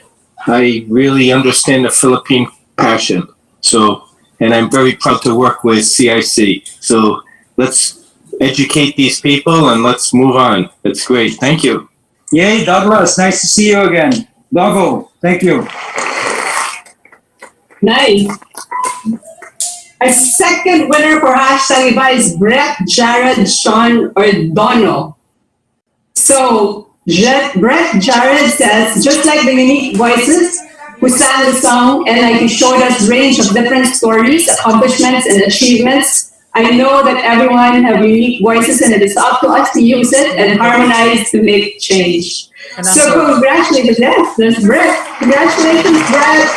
I really understand the Philippine passion. So, and I'm very proud to work with CIC. So let's educate these people and let's move on. It's great. Thank you. Yay, Douglas. Nice to see you again. Doggo, thank you. Nice. Our second winner for hashtag Iba is Brett, Jared, Sean, or Dono. So, Brett Jared says, just like the unique voices who sang the song and like he showed us range of different stories, accomplishments, and achievements, I know that everyone have unique voices and it is up to us to use it and harmonize to make change. So congratulations, yes, there's Brett. Congratulations, Brett.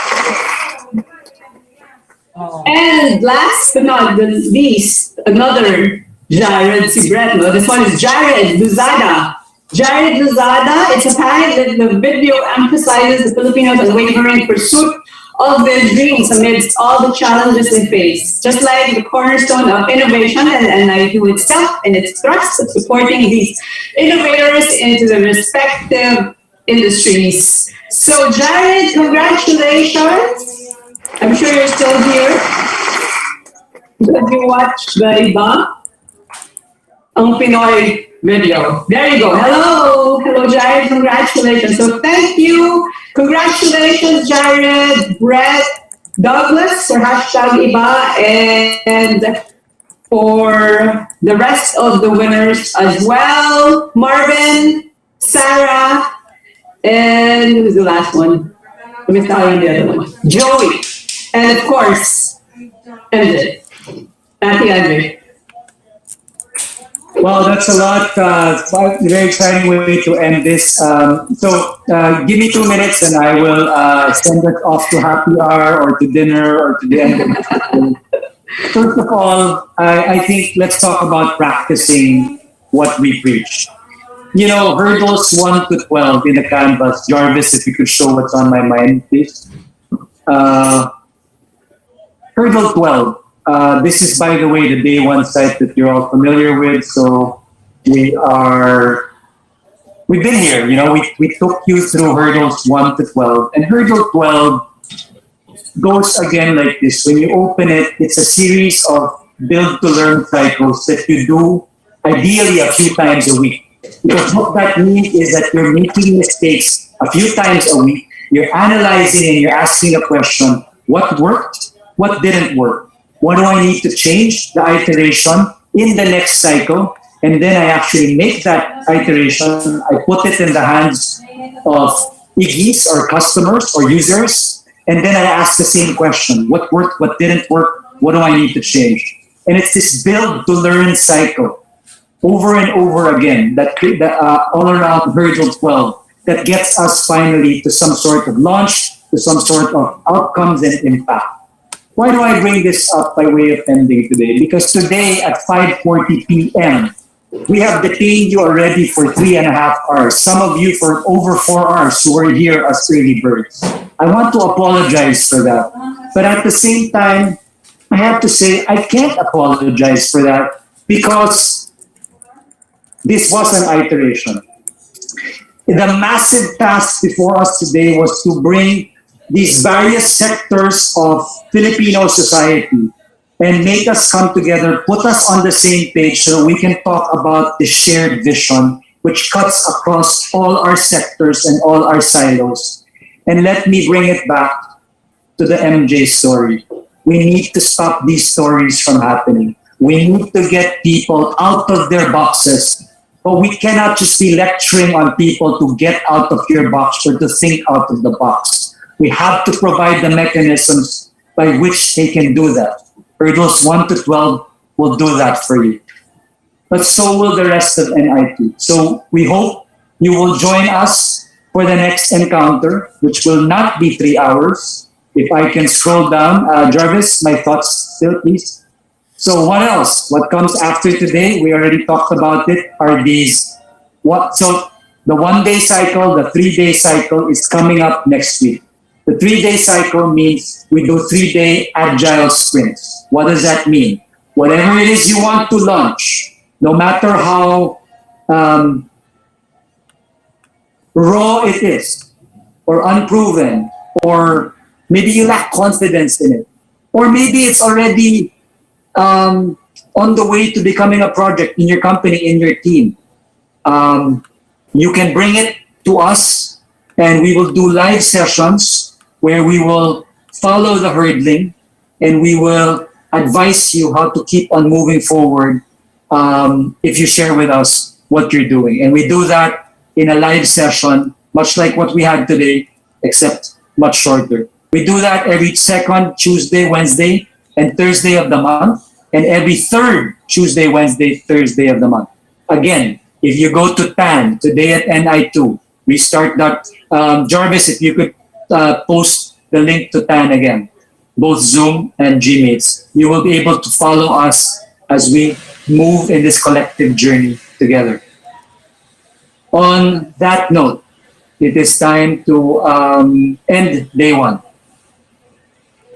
And last but not the least, another Jared si Brett. No, this one is Jared Luzada. Jared Luzada, it's apparent that the video emphasizes the Filipinos' unwavering pursuit of their dreams amidst all the challenges they face. Just like the cornerstone of innovation and Ni2 itself and its thrust of supporting these innovators into the respective industries. So Jared, congratulations. I'm sure you're still here. Did you watch the Iba? Ang Pinoy video. There you go. Hello. Hello, Jared. Congratulations. So thank you. Congratulations, Jared, Brett, Douglas for hashtag Iba, and for the rest of the winners as well. Marvin, Sarah, and who's the last one? I missed out on the other one. Joey. And of course, MJ. Ate Andre. Well, that's a lot. Very exciting way to end this. Give me 2 minutes and I will send it off to happy hour or to dinner or to the end of the First of all, I think let's talk about practicing what we preach. You know, hurdles 1 to 12 in the canvas. Jarvis, if you could show what's on my mind, please. Hurdle 12. This is, by the way, the day one site that you're all familiar with. So we've been here, you know, we took you through hurdles 1 to 12. And hurdle 12 goes again like this. When you open it, it's a series of build to learn cycles that you do ideally a few times a week. Because what that means is that you're making mistakes a few times a week. You're analyzing and you're asking a question. What worked? What didn't work? What do I need to change? The iteration in the next cycle. And then I actually make that iteration. I put it in the hands of IGs or customers or users. And then I ask the same question. What worked? What didn't work? What do I need to change? And it's this build to learn cycle over and over again that all around hurdle 12 that gets us finally to some sort of launch, to some sort of outcomes and impact. Why do I bring this up by way of ending today? Because today at 5:40 p.m., we have detained you already for 3.5 hours. Some of you for over 4 hours who were here as early birds. I want to apologize for that. But at the same time, I have to say I can't apologize for that because this was an iteration. The massive task before us today was to bring these various sectors of Filipino society and make us come together, put us on the same page so we can talk about the shared vision which cuts across all our sectors and all our silos. And let me bring it back to the MJ story. We need to stop these stories from happening. We need to get people out of their boxes. But we cannot just be lecturing on people to get out of your box or to think out of the box. We have to provide the mechanisms by which they can do that. Hurdles 1 to 12 will do that for you. But so will the rest of NI2. So we hope you will join us for the next encounter, which will not be 3 hours. If I can scroll down, Jarvis, my thoughts still, please. So what else? What comes after today? We already talked about it. Are these what? So the 1 day cycle, the 3 day cycle is coming up next week. The 3 day cycle means we do 3 day agile sprints. What does that mean? Whatever it is you want to launch, no matter how raw it is, or unproven, or maybe you lack confidence in it, or maybe it's already on the way to becoming a project in your company, in your team. You can bring it to us and we will do live sessions where we will follow the hurdling and we will advise you how to keep on moving forward if you share with us what you're doing. And we do that in a live session, much like what we had today, except much shorter. We do that every second Tuesday, Wednesday, and Thursday of the month, and every third Tuesday, Wednesday, Thursday of the month. Again, if you go to TAN today at NI2, we start that. Jarvis, if you could post the link to TAN again, both Zoom and Gmates, you will be able to follow us as we move in this collective journey together. On that note, it is time to end day one.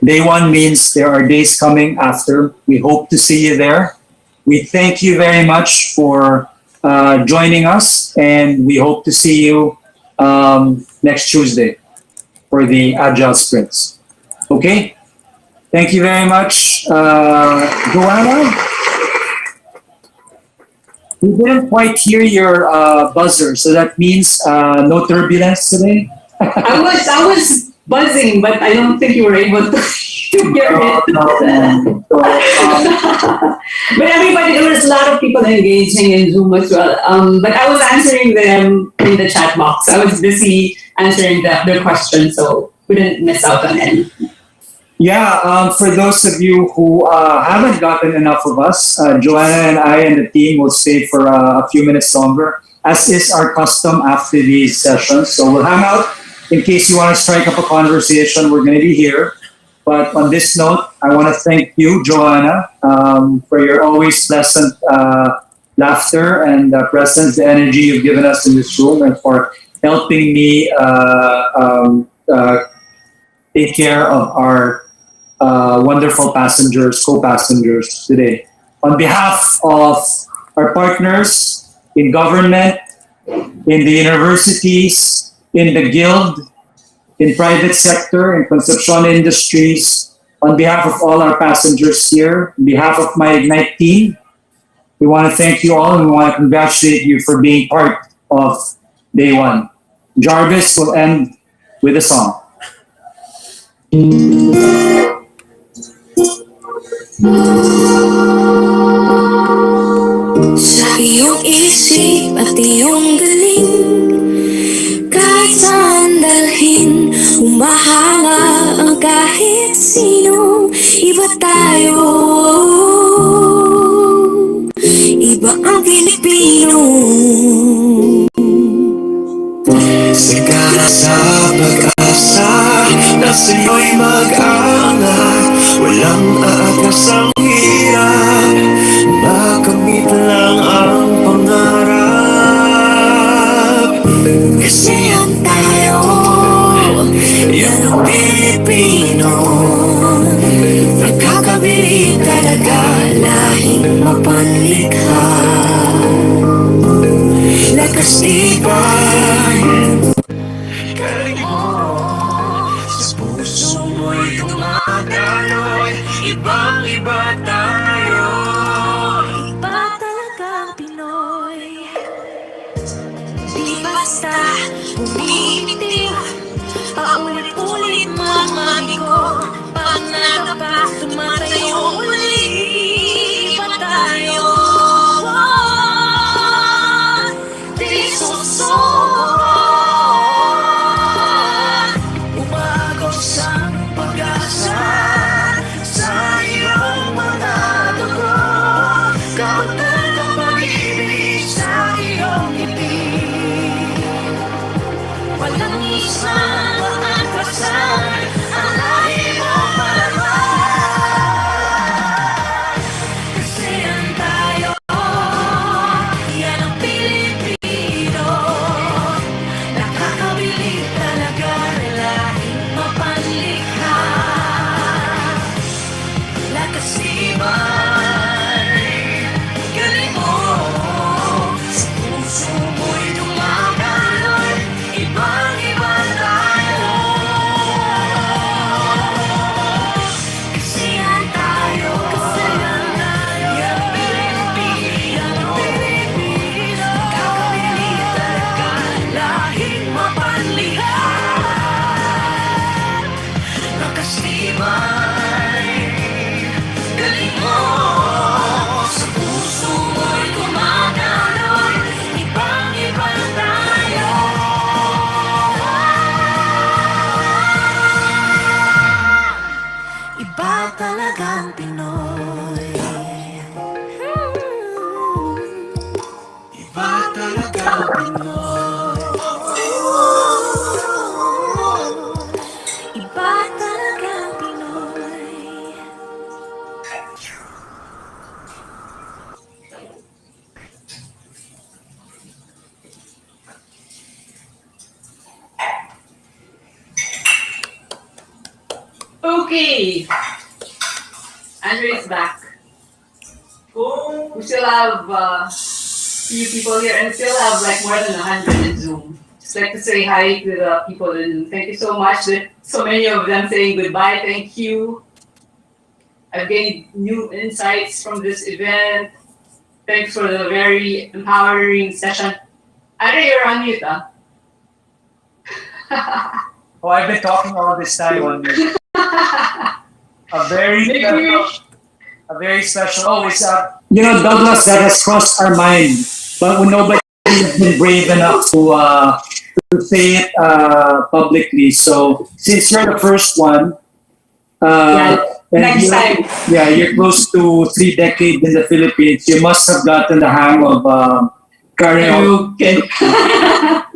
Day one means there are days coming after. We hope to see you there. We thank you very much for joining us, and we hope to see you next Tuesday for the Agile Sprints. Okay? Thank you very much. Joanna, we didn't quite hear your buzzer, so that means no turbulence today. I was buzzing, but I don't think you were able to hear it. But everybody, there was a lot of people engaging in Zoom as well. But I was answering them in the chat box. I was busy answering their questions, so we didn't miss out on any. Yeah, for those of you who haven't gotten enough of us, Joanna and I and the team will stay for a few minutes longer, as is our custom after these sessions. So we'll hang out. In case you want to strike up a conversation, we're going to be here. But on this note, I want to thank you, Joanna, for your always pleasant laughter and presence, the energy you've given us in this room, and for helping me take care of our wonderful passengers, co-passengers today. On behalf of our partners in government, in the universities, in the guild, in private sector, in Concepcion Industries, on behalf of all our passengers here, on behalf of my Ignite team, we want to thank you all and we want to congratulate you for being part of day one. Jarvis will end with a song. Sa iyong isip at iyong galing, kahit saan dalhin, humahanga ang kahit sino. Iba tayo, iba ang Pilipino. Sigara sa pag-asa na sa'yo'y mag-angat. Walang aakasang hirap, makamit lang ang pangarap. Kasi yan tayo, yan ang Pilipino. Nakakabili talaga, lahing mapanlikha. Lakas tibay, galing mo, sa puso mo'y tumataloy. Ibang-iba tayo, iba talagang Pinoy. Di basta bumibitiw, paulit-ulit mamagigo. Pag nagapa, tumatayo uli. Iba pag-ibig sa iyong ngiti. Walang isang maatrasan ang lahi mo palaman. Kasayan tayo, yan ang Pilipino. Nakakabilib talaga na lahing mapanlikha. Lakas tibay, galing mo, sa puso mo'y dumadaloy, ibang-iba tayo. Kasiyahan tayo, yan Pilipino. Nakakabilib talaga, lahing mapanlikha. Lakas tibay, galing mo, sa puso mo'y dumadaloy, ibang-iba tayo. Iba talagang Pinoy. Iba talagang Pinoy. Iba talagang Pinoy. Okay, Andre is back. We still have few people here and still have like more than 100 in Zoom. Just like to say hi to the people and thank you so much. There's so many of them saying goodbye. Thank you. I've gained new insights from this event. Thanks for the very empowering session. Andre, you're on mute, huh? Oh, I've been talking all this time on you. A very special. Always you know, Douglas, that has crossed our mind, but nobody has been brave enough to say it publicly. So since you're the first one, Next time. Yeah, you're close to 3 decades in the Philippines. You must have gotten the hang of karaoke.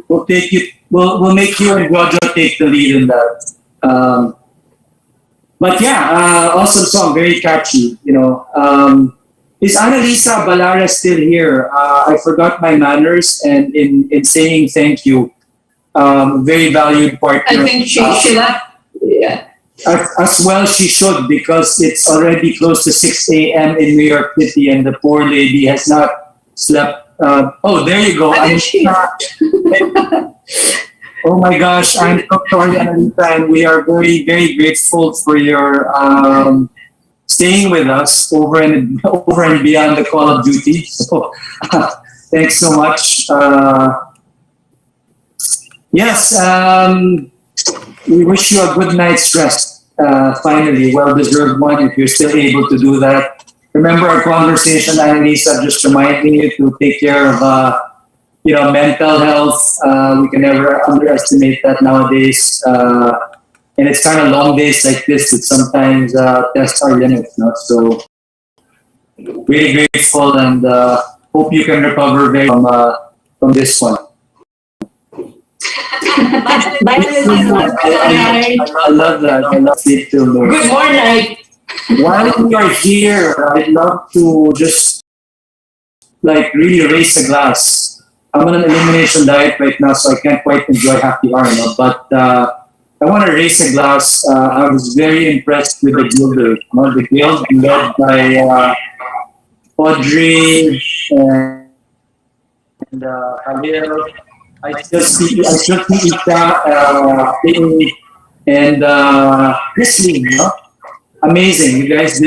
We'll take you. We'll make you and Roger take the lead in that. But yeah, awesome song, very catchy. You know, is Annalisa Balara still here? I forgot my manners, and in saying thank you, very valued partner. I think she left. Yeah. As well, she should, because it's already close to 6 a.m. in New York City, and the poor lady has not slept. Oh, there you go. Oh my gosh, I'm so sorry, Annalisa, and we are very, very grateful for your staying with us over and beyond the call of duty. So, thanks so much. Yes, we wish you a good night's rest. Finally, well-deserved one if you're still able to do that. Remember our conversation, Annalisa, just reminding you to take care of mental health. We can never underestimate that nowadays. And it's kind of long days like this that sometimes test our limits. No? So really grateful and hope you can recover very from this one. Bye. I love that. I love sleep till noon. Good morning. While we are here, I'd love to just really raise a glass. I'm on an elimination diet right now, so I can't quite enjoy happy hour, no? But I want to raise a glass. I was very impressed with the guild. The guild led by Audrey and Javier. I still see Ita, and Chrisley. Amazing, you guys.